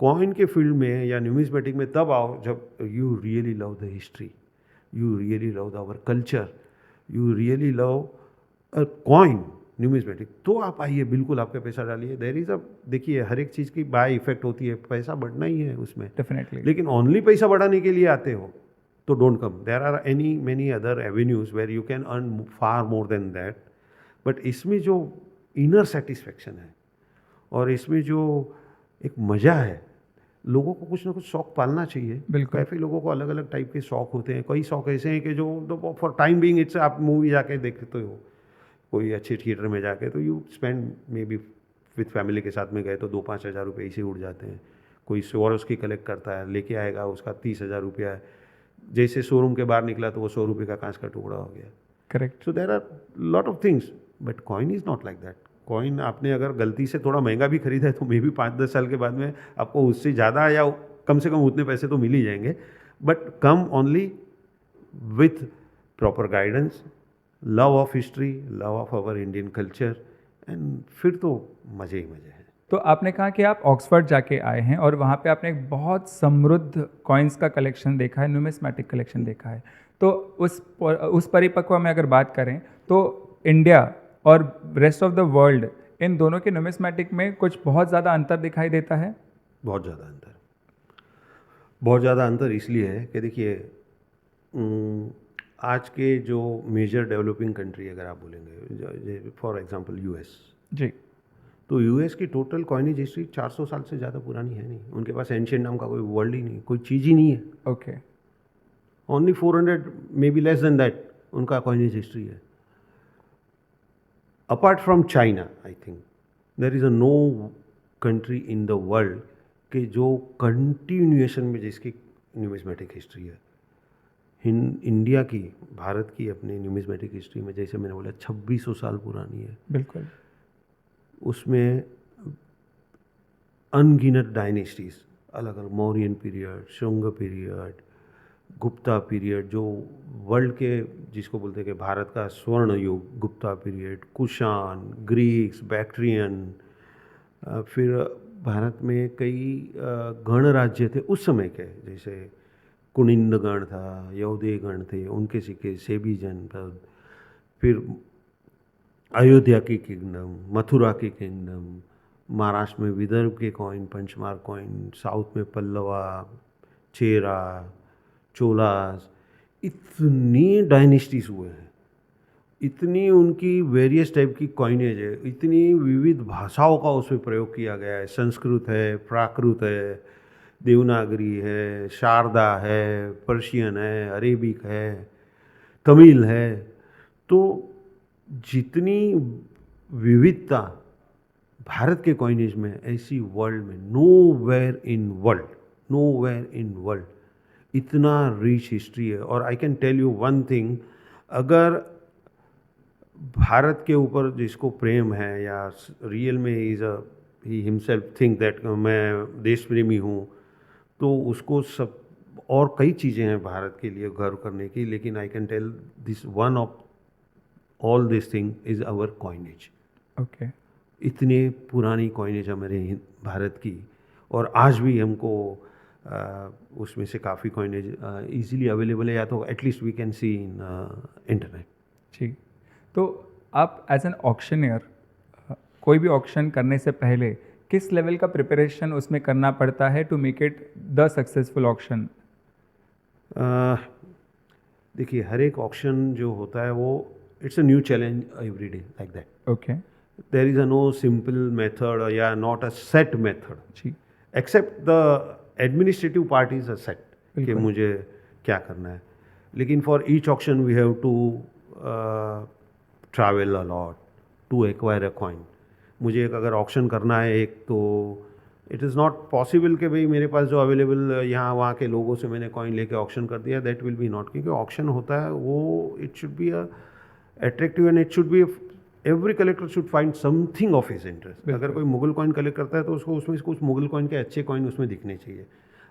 A: कॉइन के फील्ड में या न्यूमिज्मेटिक में तब आओ जब you really love the history, you really love our culture, you really love coin numismatic, तो आप आइए, बिल्कुल आपका पैसा डालिए। देयर इज अ, देखिए हर एक चीज़ की बाय इफेक्ट होती है, पैसा बढ़ना ही है उसमें
B: डेफिनेटली।
A: लेकिन ओनली पैसा बढ़ाने के लिए आते हो तो don't come. There are any many other avenues where you can earn far more than that. But इसमें जो इनर सेटिस्फेक्शन है और इसमें जो एक मज़ा है, लोगों को कुछ ना कुछ शौक पालना चाहिए।
B: बिल्कुल।
A: काफ़ी लोगों को अलग अलग टाइप के शौक होते हैं। कई शौक ऐसे हैं कि जो फॉर टाइम बीइंग इट्स, आप मूवी जाके देखते हो कोई अच्छे थिएटर में जाके, तो you spend may be with family के साथ में गए तो 2-5 हज़ार रुपये इसे उड़ जाते हैं। कोई स्वॉरोस की कलेक्ट करता है, लेके आएगा, उसका 30,000 रुपया है, जैसे शोरूम के बाहर निकला तो वो 100 रुपये का कांच का टुकड़ा हो गया।
B: Correct.
A: So there are lot of things, but coin is not like that. Coin आपने अगर गलती से थोड़ा महंगा भी खरीदा है तो मे बी 5-10 साल के बाद में आपको उससे ज़्यादा या कम से कम उतने पैसे तो मिल ही जाएंगे, but come only with proper guidance, love of history, love of our Indian culture, and फिर तो मज़े ही मज़े हैं।
B: तो आपने कहा कि आप ऑक्सफर्ड जाके आए हैं और वहाँ पे आपने एक बहुत समृद्ध कॉइन्स का कलेक्शन देखा है, न्यूमिस्मेटिक कलेक्शन देखा है। तो उस परिपक्व में अगर बात करें तो इंडिया और रेस्ट ऑफ द वर्ल्ड, इन दोनों के न्यूमिस्मेटिक में कुछ बहुत ज़्यादा अंतर दिखाई देता है?
A: बहुत ज़्यादा अंतर, बहुत ज़्यादा अंतर इसलिए है कि देखिए आज के जो मेजर डेवलपिंग कंट्री अगर आप बोलेंगे, फॉर एग्जांपल यूएस,
B: जी,
A: तो यूएस की टोटल कॉइनेज हिस्ट्री 400 साल से ज़्यादा पुरानी है नहीं। उनके पास एंशिएंट नाम का कोई वर्ल्ड ही नहीं, कोई चीज़ ही नहीं है।
B: Okay.
A: Only 400 may be less than that उनका कॉइनेज हिस्ट्री है। Apart from China, I think there is a no country in the world कि जो कंटिन्यूएशन में जिसकी न्यूमिज्मेटिक हिस्ट्री है। इंडिया की, भारत की अपनी न्यूमिज्मेटिक हिस्ट्री में, जैसे मैंने बोला 2600 साल पुरानी है।
B: बिल्कुल।
A: उसमें अनगिनत डायनेस्टीज, अलग अलग, Mauryan period, Shunga period, Gupta period, जो वर्ल्ड के जिसको बोलते हैं कि भारत का स्वर्ण युग, Gupta period, Kushan, Greeks, Bactrian, फिर भारत में कई गणराज्य थे उस समय के, जैसे कुनिंद गण था, यौदे गण थे, उनके सिक्के, सेबी जनपद, फिर अयोध्या की किंगडम, मथुरा की किंगडम, महाराष्ट्र में विदर्भ के कॉइन, पंचमार कॉइन, साउथ में पल्लवा, चेरा, चोलास, इतनी डायनेस्टीज हुए हैं, इतनी उनकी वेरियस टाइप की कॉइनेज है, इतनी विविध भाषाओं का उसमें प्रयोग किया गया है। संस्कृत है, प्राकृत है, देवनागरी है, शारदा है, पर्शियन है, अरेबिक है, तमिल है। तो जितनी विविधता भारत के कॉइनेज में, ऐसी वर्ल्ड में नोवेयर इन वर्ल्ड इतना रिच हिस्ट्री है। और I can tell you one thing, अगर भारत के ऊपर जिसको प्रेम है या रियल में ही हिमसेल्फ थिंक दैट मैं देश प्रेमी हूँ, तो उसको सब और कई चीज़ें हैं भारत के लिए गर्व करने की, लेकिन I can tell this one of all this thing is our coinage.
B: Okay.
A: इतने पुरानी कॉइनेज हमारे भारत की, और आज भी हमको उसमें से काफ़ी कॉइनेज इजीली अवेलेबल है, या तो at least we can see in internet.
B: जी, तो आप एज एन ऑक्शनियर कोई भी ऑक्शन करने से पहले किस लेवल का प्रिपरेशन उसमें करना पड़ता है to make it the successful auction?
A: देखिए, हर एक ऑक्शन जो होता है वो it's a new challenge every day, like that.
B: Okay.
A: There is a no simple method या नॉट अ सेट मेथड,
B: जी,
A: except the administrative part is a set कि
B: बिल्कुल।
A: मुझे क्या करना है। लेकिन for each auction we have to travel a lot to acquire a coin. मुझे एक अगर ऑक्शन करना है एक, तो इट इज़ नॉट पॉसिबल कि भाई मेरे पास जो अवेलेबल यहाँ वहाँ के लोगों से मैंने कॉइन लेके ऑक्शन कर दिया, दैट विल बी नॉट। क्योंकि ऑक्शन होता है वो it should be a attractive and it should be every collector should find something of his interest. अगर कोई मुगल कॉइन कलेक्ट करता है तो उसको उसमें से कुछ मुगल कॉइन के अच्छे कॉइन उसमें दिखने चाहिए।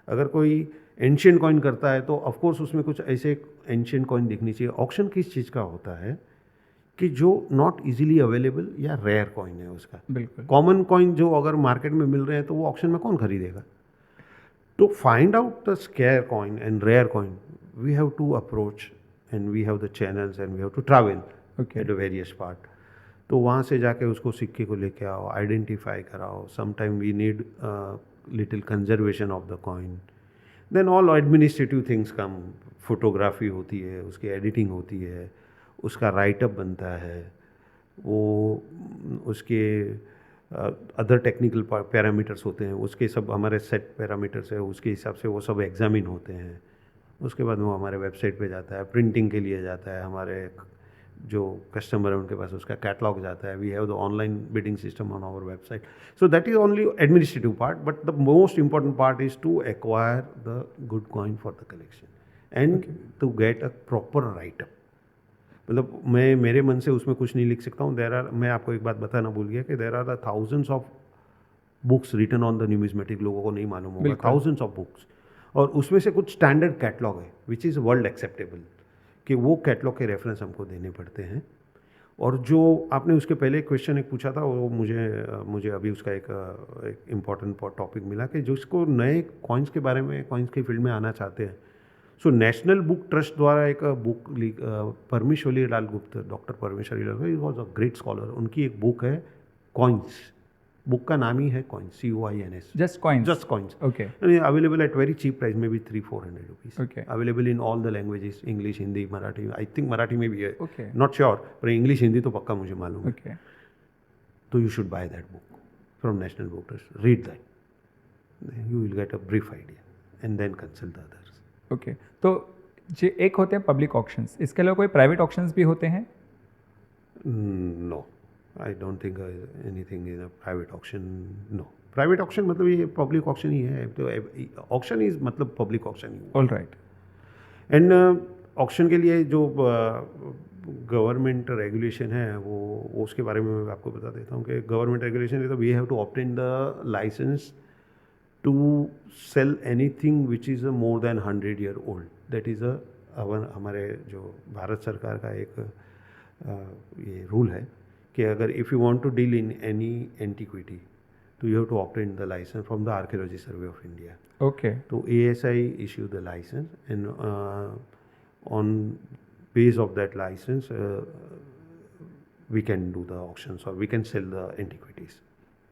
A: अगर कोई एंशियंट कॉइन करता है तो ऑफकोर्स उसमें कुछ ऐसे एंशियंट कॉइन दिखनी चाहिए। ऑक्शन किस चीज़ का होता है कि जो नॉट इजीली अवेलेबल या रेयर कॉइन है उसका।
B: बिल्कुल।
A: कॉमन कॉइन जो अगर मार्केट में मिल रहे हैं तो वो ऑक्शन में कौन खरीदेगा। To find out the scare coin and rare coin, we have to approach and we have the channels and we have to travel
B: Okay.
A: at the various part. तो वहाँ से जाके उसको सिक्के को लेके आओ, आइडेंटिफाई कराओ। Sometime we need little conservation of the coin. Then all administrative things come. Photography होती है, उसकी एडिटिंग होती है, उसका राइटअप बनता है, वो उसके अदर टेक्निकल पैरामीटर्स होते हैं, उसके सब हमारे सेट पैरामीटर्स है, उसके हिसाब से वो सब एग्जामिन होते हैं। उसके बाद वो हमारे वेबसाइट पे जाता है, प्रिंटिंग के लिए जाता है, हमारे जो कस्टमर है उनके पास उसका कैटलॉग जाता है। We have the online bidding system on our website. So that is only administrative part, but the most important part is to acquire the good coin for the collection and to get a proper write up. मतलब मैं मेरे मन से उसमें कुछ नहीं लिख सकता हूँ। मैं आपको एक बात बताना भूल गया कि there are the thousands of books written on the numismatic. लोगों को नहीं मालूम होगा, थाउजेंड्स ऑफ बुक्स। और उसमें से कुछ स्टैंडर्ड कैटलॉग है विच इज़ वर्ल्ड एक्सेप्टेबल, कि वो कैटलॉग के रेफरेंस हमको देने पड़ते हैं। और जो आपने उसके पहले क्वेश्चन एक पूछा था, वो मुझे अभी उसका एक इम्पॉर्टेंट टॉपिक मिला कि जिसको नए कॉइन्स के बारे में, कॉइन्स की फील्ड में आना चाहते हैं। सो नेशनल बुक ट्रस्ट द्वारा एक बुक परमेश्वरी लाल गुप्त, डॉक्टर परमेश्वरी लाल गुप्त वॉज अ ग्रेट स्कॉलर। उनकी एक बुक है कॉइन्स, बुक का नाम ही है coins, COINS,
B: just coins.
A: Just coins.
B: Okay.
A: Available at very cheap price में भी 300-400 rupees.
B: Okay.
A: Available in all the languages, English, Hindi, Marathi. I think Marathi में भी है,
B: Okay.
A: नॉट श्योर, पर इंग्लिश हिंदी तो पक्का मुझे मालूम है।
B: ओके।
A: तो you should buy that book from National Book Trust, read that, you will get a brief idea and then consult the others.
B: Okay. तो जो एक होते हैं पब्लिक ऑक्शंस, इसके अलावा कोई प्राइवेट ऑक्शंस भी होते हैं?
A: No, I don't think anything in a private auction. No, private auction मतलब ये पब्लिक ऑक्शन ही है। तो ऑक्शन इज मतलब पब्लिक ऑक्शन ही।
B: All right.
A: एंड ऑक्शन के लिए जो गवर्नमेंट रेगुलेशन है वो उसके बारे में मैं आपको बता देता हूँ कि गवर्नमेंट रेगुलेशन है तो we have to obtain the licence to sell anything which is more than 100 year old. That is हमारे जो भारत सरकार का एक ये रूल है कि अगर if you want to deal in any antiquity तो you have to obtain the licence from the archaeology survey of India.
B: Okay.
A: तो ASI issue the license and on base of that license we can do the auctions or we can sell the antiquities.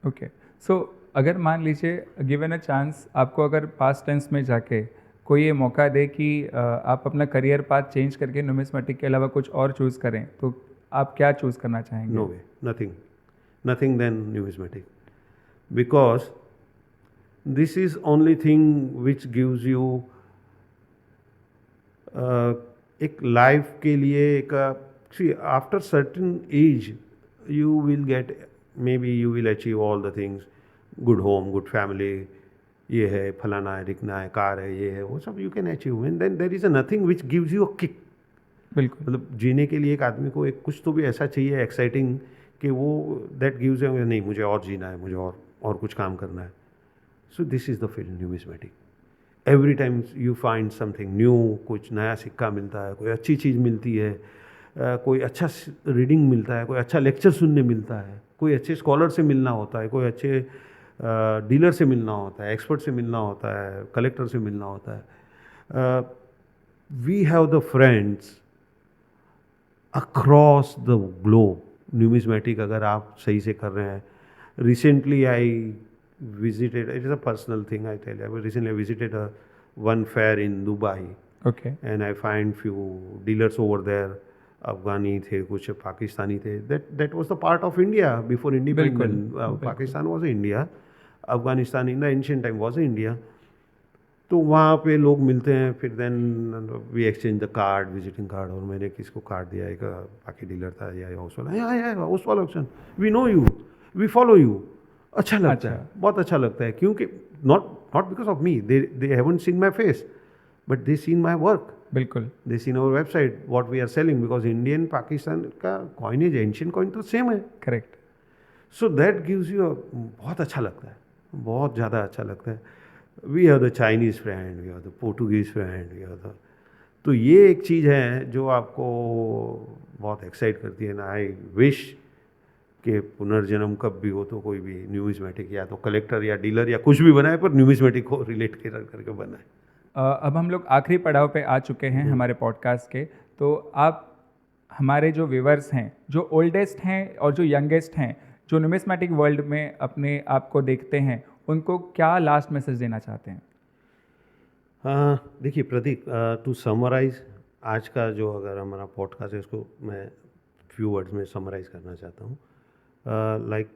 B: Okay. So अगर मान लीजिए given a chance आपको अगर past tense में जाके कोई ये मौका दे कि आप अपना करियर पाथ चेंज करके न्यूमिस्मेटिक के अलावा कुछ और चूज़ करें, तो आप क्या चूज़ करना चाहेंगे?
A: No way, nothing than numismatic, because this is only thing which gives you एक लाइफ के लिए एक see after certain age you will get, maybe you will achieve all the things, good home, good family, ये है, फलाना है, दिखना है, कार है, ये है, वो सब you can achieve and then there is a nothing which gives you a kick.
B: बिल्कुल।
A: मतलब जीने के लिए एक आदमी को एक कुछ तो भी ऐसा चाहिए एक्साइटिंग कि वो दैट गिव्स यू, नहीं मुझे और जीना है, मुझे और कुछ काम करना है। So this is the field numismatic. Every time you find something new, कुछ नया सिक्का मिलता है, कोई अच्छी चीज़ मिलती है, कोई अच्छा रीडिंग मिलता है, कोई अच्छा लेक्चर सुनने मिलता है, कोई अच्छे स्कॉलर से मिलना होता है, कोई अच्छे डीलर से मिलना होता है, एक्सपर्ट से मिलना होता है, कलेक्टर से मिलना होता है। We have the friends across the globe. Numismatic अगर आप सही से कर रहे हैं, recently I visited, it is a personal thing I tell you, I recently visited one fair in Dubai.
B: Okay.
A: And I find few dealers over there, अफगानी थे, कुछ पाकिस्तानी थे। that was the part of India before independence. Pakistan was India, Afghanistan in the ancient time was India. तो वहाँ पे लोग मिलते हैं, फिर then we exchange the card, visiting card. और मैंने किसको कार्ड दिया, एक बाकी डीलर था या उस वाला, उस वाला option, we know you, we follow you. अच्छा लगता है, बहुत अच्छा लगता है, क्योंकि not because of me, they haven't seen my face but they seen my work
B: बिल्कुल
A: they see in our website what we are selling, because Indian Pakistan का कॉइनेज, एंशियंट कॉइन तो सेम है.
B: Correct.
A: So that gives you, बहुत अच्छा लगता है, बहुत ज़्यादा अच्छा लगता है. We are the Chinese friend, we are the Portuguese friend, we are the, तो ये एक चीज़ है जो आपको बहुत एक्साइट करती है ना. आई विश कि पुनर्जन्म कब भी हो तो कोई भी न्यूमिस्मेटिक या तो कलेक्टर या डीलर या कुछ भी बनाए, पर न्यूमिस्मेटिक को रिलेट करके बनाए.
B: अब हम लोग आखिरी पड़ाव पे आ चुके हैं हमारे पॉडकास्ट के. तो आप हमारे जो व्यूवर्स हैं, जो ओल्डेस्ट हैं और जो यंगेस्ट हैं, जो न्यूमिस्मेटिक वर्ल्ड में अपने आप को देखते हैं, उनको क्या लास्ट मैसेज देना चाहते हैं?
A: देखिए प्रतीक, टू समराइज आज का जो अगर हमारा पॉडकास्ट है, इसको मैं फ्यू वर्ड्स में समराइज करना चाहता हूँ. लाइक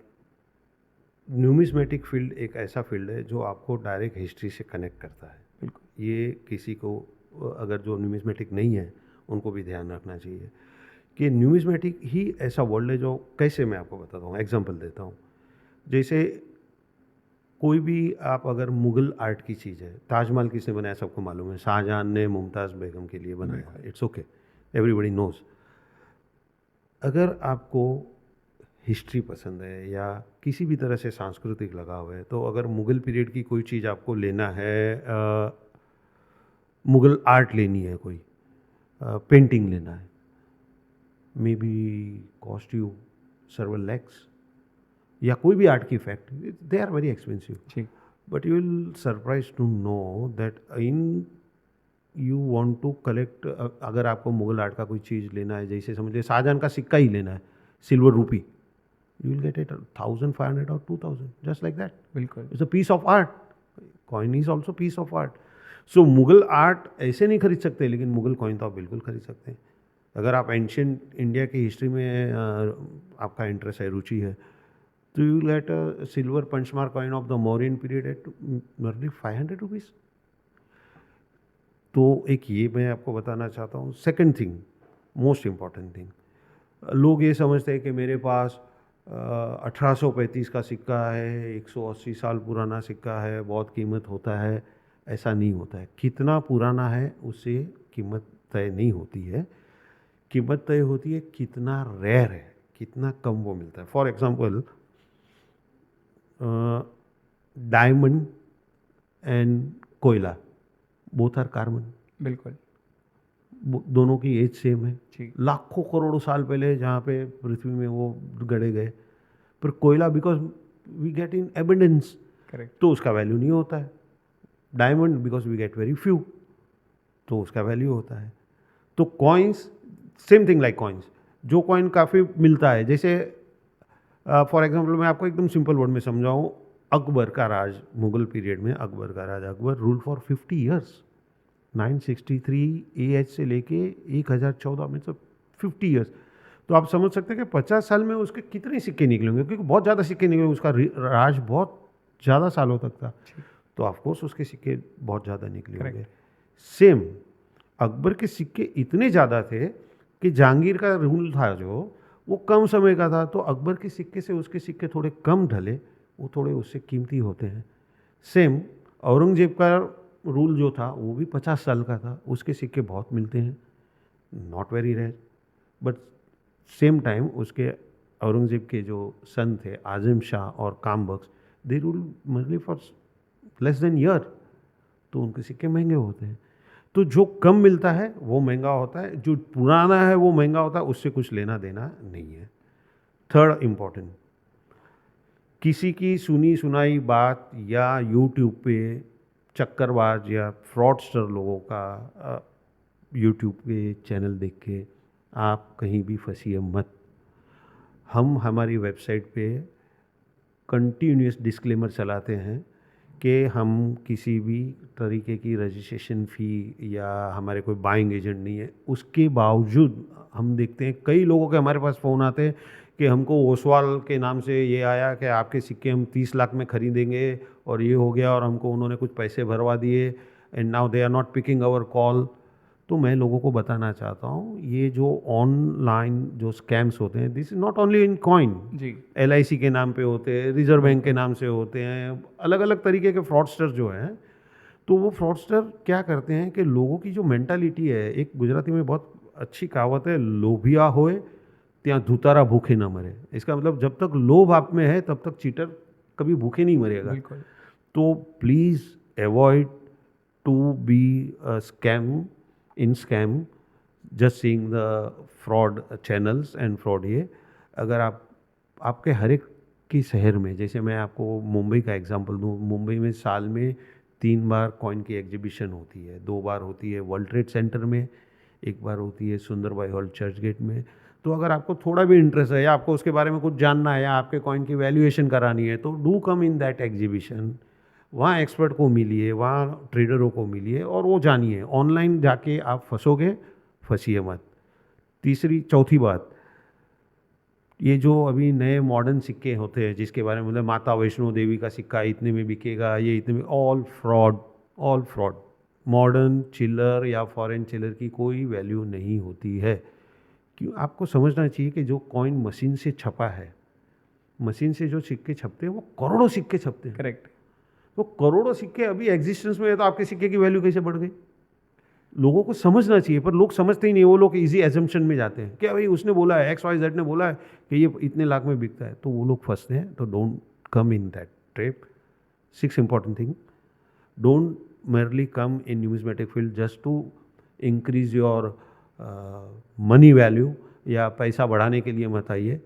A: न्यूमिस्मेटिक फील्ड एक ऐसा फील्ड है जो आपको डायरेक्ट हिस्ट्री से कनेक्ट करता है.
B: बिल्कुल.
A: ये किसी को अगर जो न्यूमिस्मेटिक नहीं है उनको भी ध्यान रखना चाहिए कि न्यूमिस्मेटिक ही ऐसा वर्ल्ड है जो, कैसे मैं आपको बताता हूँ, एग्जांपल देता हूँ. जैसे कोई भी आप अगर मुग़ल आर्ट की चीज़ है, ताजमहल किसने बनाया सबको मालूम है, शाहजहां ने मुमताज़ बेगम के लिए बनाया. It's okay, everybody knows. अगर आपको हिस्ट्री पसंद है या किसी भी तरह से सांस्कृतिक लगाव है, तो अगर मुग़ल पीरियड की कोई चीज़ आपको लेना है, मुग़ल आर्ट लेनी है, कोई पेंटिंग लेना है, may be cost you several lakhs, या कोई भी आर्ट की effect, they are very expensive.
B: ठीक.
A: But you will surprise to know that in you want to collect, अगर आपको मुग़ल आर्ट का कोई चीज़ लेना है, जैसे समझिए शाहजहां का सिक्का ही लेना है, सिल्वर रूपी, you will get it 1,500 or 2,000, just like that.
B: बिल्कुल.
A: It's a piece of art. Coin is also piece of art. So Mughal art ऐसे नहीं खरीद सकते, लेकिन मुग़ल कॉइन तो आप बिल्कुल खरीद सकते हैं. अगर आप एंशियंट इंडिया की हिस्ट्री में आपका इंटरेस्ट है, रुचि है, तो you will get a silver punchmark coin of the Mauryan period at nearly 500 rupees. तो एक ये मैं आपको बताना चाहता हूँ. Second thing, most important thing, लोग ये समझते हैं कि मेरे पास 1835 का सिक्का है, 180 साल पुराना सिक्का है, बहुत कीमत होता है. ऐसा नहीं होता है. कितना पुराना है उससे कीमत तय नहीं होती है. कीमत तय होती है कितना रेयर है, कितना कम वो मिलता है. फॉर एग्जांपल, डायमंड एंड कोयला, बोथ आर कार्बन.
B: बिल्कुल.
A: दोनों की एज सेम है.
B: ठीक.
A: लाखों करोड़ों साल पहले जहाँ पे पृथ्वी में वो गड़े गए, पर कोयला because we get in abundance,
B: correct.
A: तो उसका वैल्यू नहीं होता है. Diamond because we get very few, तो उसका वैल्यू होता है. तो coins, same thing like coins, जो कॉइन काफ़ी मिलता है, जैसे फॉर एग्जांपल मैं आपको एकदम सिंपल वर्ड में समझाऊँ, अकबर का राज, मुग़ल पीरियड में अकबर का राज, Akbar rule for 50 years, 963 AH से लेके 1014 में, सब 50 ईयर्स. तो आप समझ सकते हैं कि 50 साल में उसके कितने सिक्के निकलेंगे, क्योंकि बहुत ज़्यादा सिक्के निकलेंगे. उसका राज बहुत ज़्यादा सालों तक था, तो ऑफकोर्स उसके सिक्के बहुत ज़्यादा निकले होंगे. सेम अकबर के सिक्के इतने ज़्यादा थे कि जहांगीर का रूल था जो, वो कम समय का था, तो अकबर के सिक्के से उसके सिक्के थोड़े कम ढले, वो थोड़े उससे कीमती होते हैं. सेम औरंगजेब का रूल जो था वो भी 50 साल का था, उसके सिक्के बहुत मिलते हैं, not very rare. But same time उसके औरंगजेब के जो सन थे आज़म शाह और Kam Bakhsh, they rule merely for less than year, तो उनके सिक्के महंगे होते हैं. तो जो कम मिलता है वो महंगा होता है, जो पुराना है वो महंगा होता है, उससे कुछ लेना देना नहीं है. थर्ड इम्पॉर्टेंट, किसी की सुनी सुनाई बात या यूट्यूब पे चक्करबाज या फ्रॉडस्टर लोगों का यूट्यूब पे चैनल देख के आप कहीं भी फंसिए मत. हम हमारी वेबसाइट पे कंटिन्यूस डिस्क्लेमर चलाते हैं कि हम किसी भी तरीके की रजिस्ट्रेशन फ़ी या हमारे कोई बाइंग एजेंट नहीं है. उसके बावजूद हम देखते हैं कई लोगों के हमारे पास फ़ोन आते हैं कि हमको ओसवाल के नाम से ये आया कि आपके सिक्के हम 30 लाख में ख़रीदेंगे और ये हो गया, और हमको उन्होंने कुछ पैसे भरवा दिए, and now they are not picking our call. तो मैं लोगों को बताना चाहता हूँ, ये जो ऑनलाइन जो स्कैम्स होते हैं, this is not only in coin
B: जी.
A: LIC के नाम पे होते हैं, रिजर्व बैंक के नाम से होते हैं, अलग अलग तरीके के फ्रॉडस्टर जो हैं, तो वो फ्रॉडस्टर क्या करते हैं कि लोगों की जो मेंटालिटी है, एक गुजराती में बहुत अच्छी कहावत है, लोभिया होए ત્યાં धुतारा भूखे ना मरे। इसका मतलब जब तक लोभ आप में है तब तक चीटर कभी भूखे नहीं मरेगा।
B: बिल्कुल।
A: तो please avoid to be scam in scam, just seeing the fraud channels and fraud ये। अगर आप आपके हर एक की शहर में, जैसे मैं आपको मुंबई का एग्जांपल दूं, मुंबई में साल में 3 बार कॉइन की एग्जीबिशन होती है, 2 बार होती है वर्ल्ड ट्रेड सेंटर में, 1 बार होती है सुंदरबाई हॉल चर्च गेट में। तो अगर आपको थोड़ा भी इंटरेस्ट है या आपको उसके बारे में कुछ जानना है या आपके कॉइन की वैल्यूएशन करानी है, तो do come in that exhibition. वहाँ एक्सपर्ट को मिलिए, वहाँ ट्रेडरों को मिलिए और वो जानिए। ऑनलाइन जाके आप फंसोगे, फंसिए मत। चौथी बात, ये जो अभी नए मॉडर्न सिक्के होते हैं जिसके बारे में मतलब माता वैष्णो देवी का सिक्का इतने में बिकेगा, ये इतने में, all fraud, all fraud. Modern चिल्लर या फॉरेन चिल्लर की कोई वैल्यू नहीं होती है। क्यों? आपको समझना चाहिए कि जो कॉइन मशीन से छपा है, मशीन से जो सिक्के छपते हैं वो करोड़ों सिक्के छपते हैं।
B: करेक्ट।
A: तो करोड़ों सिक्के अभी एग्जिस्टेंस में है, तो आपके सिक्के की वैल्यू कैसे बढ़ गई? लोगों को समझना चाहिए, पर लोग समझते ही नहीं। वो लोग इजी एजम्पशन में जाते हैं, क्या भाई उसने बोला है, XYZ ने बोला है कि ये इतने लाख में बिकता है, तो वो लोग फंसते हैं। तो don't come in that trap. 6 important thing, don't merely come in numismatic field just to increase your money value या पैसा बढ़ाने के लिए मत आइए।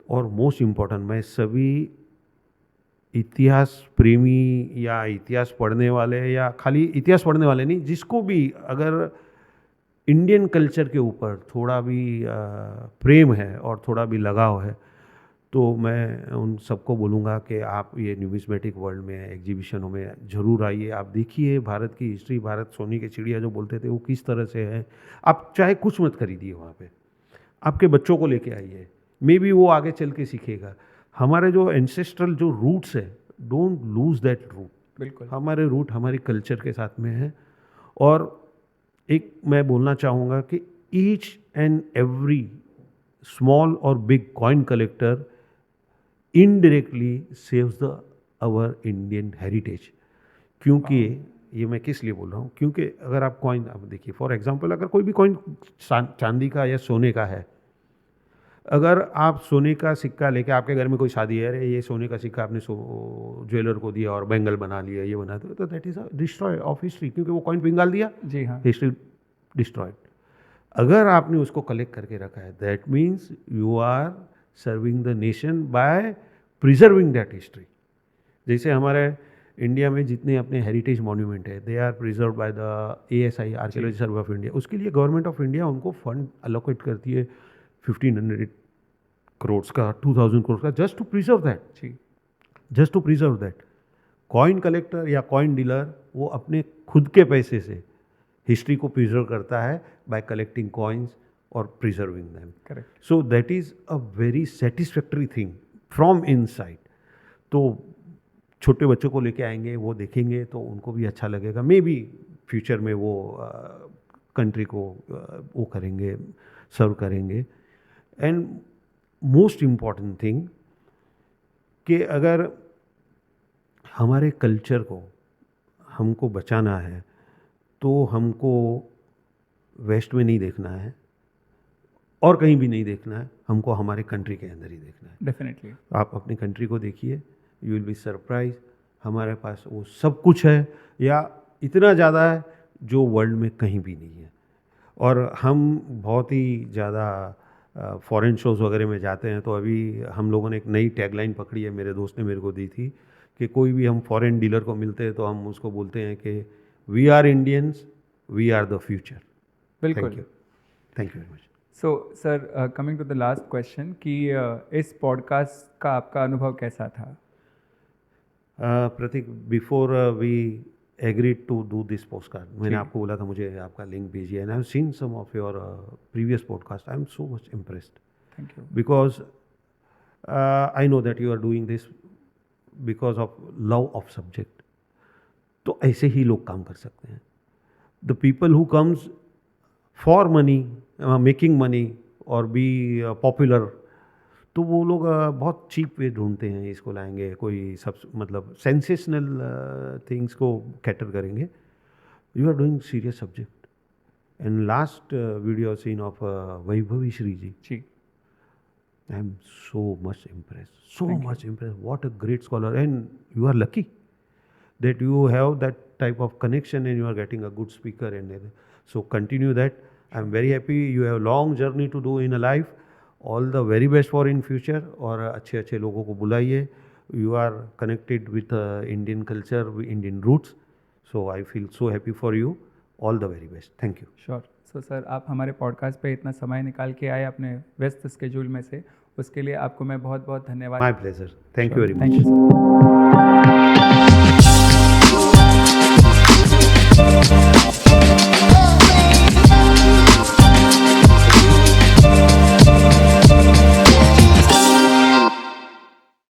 A: और मोस्ट इम्पॉर्टेंट, मैं सभी इतिहास प्रेमी या इतिहास पढ़ने वाले, या खाली इतिहास पढ़ने वाले नहीं, जिसको भी अगर इंडियन कल्चर के ऊपर थोड़ा भी प्रेम है और थोड़ा भी लगाव है, तो मैं उन सबको बोलूँगा कि आप ये न्यूमिस्मेटिक वर्ल्ड में एग्जीबिशनों में ज़रूर आइए। आप देखिए भारत की हिस्ट्री, भारत सोने की चिड़िया जो बोलते थे वो किस तरह से है। आप चाहे कुछ मत खरीदिए वहाँ पे, आपके बच्चों को लेके आइए, मे बी वो आगे चल के सीखेगा। हमारे जो एंसेस्ट्रल जो रूट्स है, डोंट लूज दैट रूट।
B: बिल्कुल।
A: हमारे रूट हमारी कल्चर के साथ में है। और एक मैं बोलना चाहूँगा कि ईच एंड एवरी स्मॉल और big coin collector indirectly saves the our Indian heritage. क्योंकि ये मैं किस लिए बोल रहा हूँ, क्योंकि अगर आप कॉइन, आप देखिए फॉर एग्जांपल, अगर कोई भी कॉइन चांदी का या सोने का है, अगर आप सोने का सिक्का लेके आपके घर में कोई शादी है, अरे ये सोने का सिक्का आपने ज्वेलर को दिया और बैंगल बना लिया, ये बना दिया, तो that is a destroy of history, क्योंकि वो कॉइन पिघाल दिया,
B: जी हाँ।
A: History destroyed. अगर आपने उसको कलेक्ट करके रखा है, that means you are serving the nation by preserving that history. जैसे हमारे इंडिया में जितने अपने हेरिटेज मॉन्यूमेंट है, they are preserve by the ASI, archaeology survey of India. उसके लिए गवर्नमेंट ऑफ इंडिया उनको फंड अलोकेट करती है 1500 करोड़ का, 2000 करोड़ का, जस्ट टू प्रिजर्व दैट,
B: जी।
A: Just to preserve that. Coin collector या कॉइन डीलर वो अपने खुद के पैसे से हिस्ट्री को प्रिजर्व करता है बाय कलेक्टिंग कॉइन्स और preserving them.
B: Correct.
A: So that is a very satisfactory thing from inside. तो छोटे बच्चों को लेके आएंगे, वो देखेंगे तो उनको भी अच्छा लगेगा। मे बी फ्यूचर में वो कंट्री को वो करेंगे, सर्व करेंगे। एंड मोस्ट इम्पॉर्टेंट थिंग कि अगर हमारे कल्चर को हमको बचाना है, तो हमको वेस्ट में नहीं देखना है और कहीं भी नहीं देखना है, हमको हमारे कंट्री के अंदर ही देखना है।
B: डेफिनेटली।
A: आप अपनी कंट्री को देखिए, यू विल बी सरप्राइज। हमारे पास वो सब कुछ है या इतना ज़्यादा है जो वर्ल्ड में कहीं भी नहीं है। और हम बहुत ही ज़्यादा फॉरेन शोज़ वगैरह में जाते हैं, तो अभी हम लोगों ने एक नई टैगलाइन पकड़ी है, मेरे दोस्त ने मेरे को दी थी, कि कोई भी हम फॉरेन डीलर को मिलते हैं तो हम उसको बोलते हैं कि we are Indians, we are the future.
B: बिल्कुल।
A: Thank you very much.
B: So sir, coming to the last question कि इस पॉडकास्ट का आपका अनुभव कैसा था?
A: Prateek, before we agreed to do this postcard, मैंने
B: जी।
A: आपको बोला था मुझे आपका लिंक भेजिए, and I have seen some of your previous podcast. I am so much impressed
B: thank you.
A: Because I know that you are doing this because of love of subject. तो ऐसे ही लोग काम कर सकते हैं। The people who comes for money, making money और B popular, तो वो लोग बहुत चीप वे ढूंढते हैं, इसको लाएंगे कोई सब मतलब सेंसेशनल थिंग्स को कैटर करेंगे. You are doing serious subject. And last video scene of Vaibhavi Shri ji,
B: जी.
A: I am so much impressed. So
B: Thank you.
A: much impressed. What a great scholar. And you are lucky that you have that type of connection and you are getting a good speaker. And so continue that. I am very happy. You have a long journey to do in a life. All the very best for in future. और अच्छे अच्छे लोगों को बुलाइए. You are connected with Indian culture, Indian roots. So I feel so happy for you. All the very best. Thank you.
B: Sure. So sir, आप हमारे podcast पे इतना समय निकाल के आए अपने व्यस्त स्केड्यूल में से, उसके लिए आपको मैं बहुत बहुत धन्यवाद.
A: My pleasure. Thank you very much.
B: Thank you sir.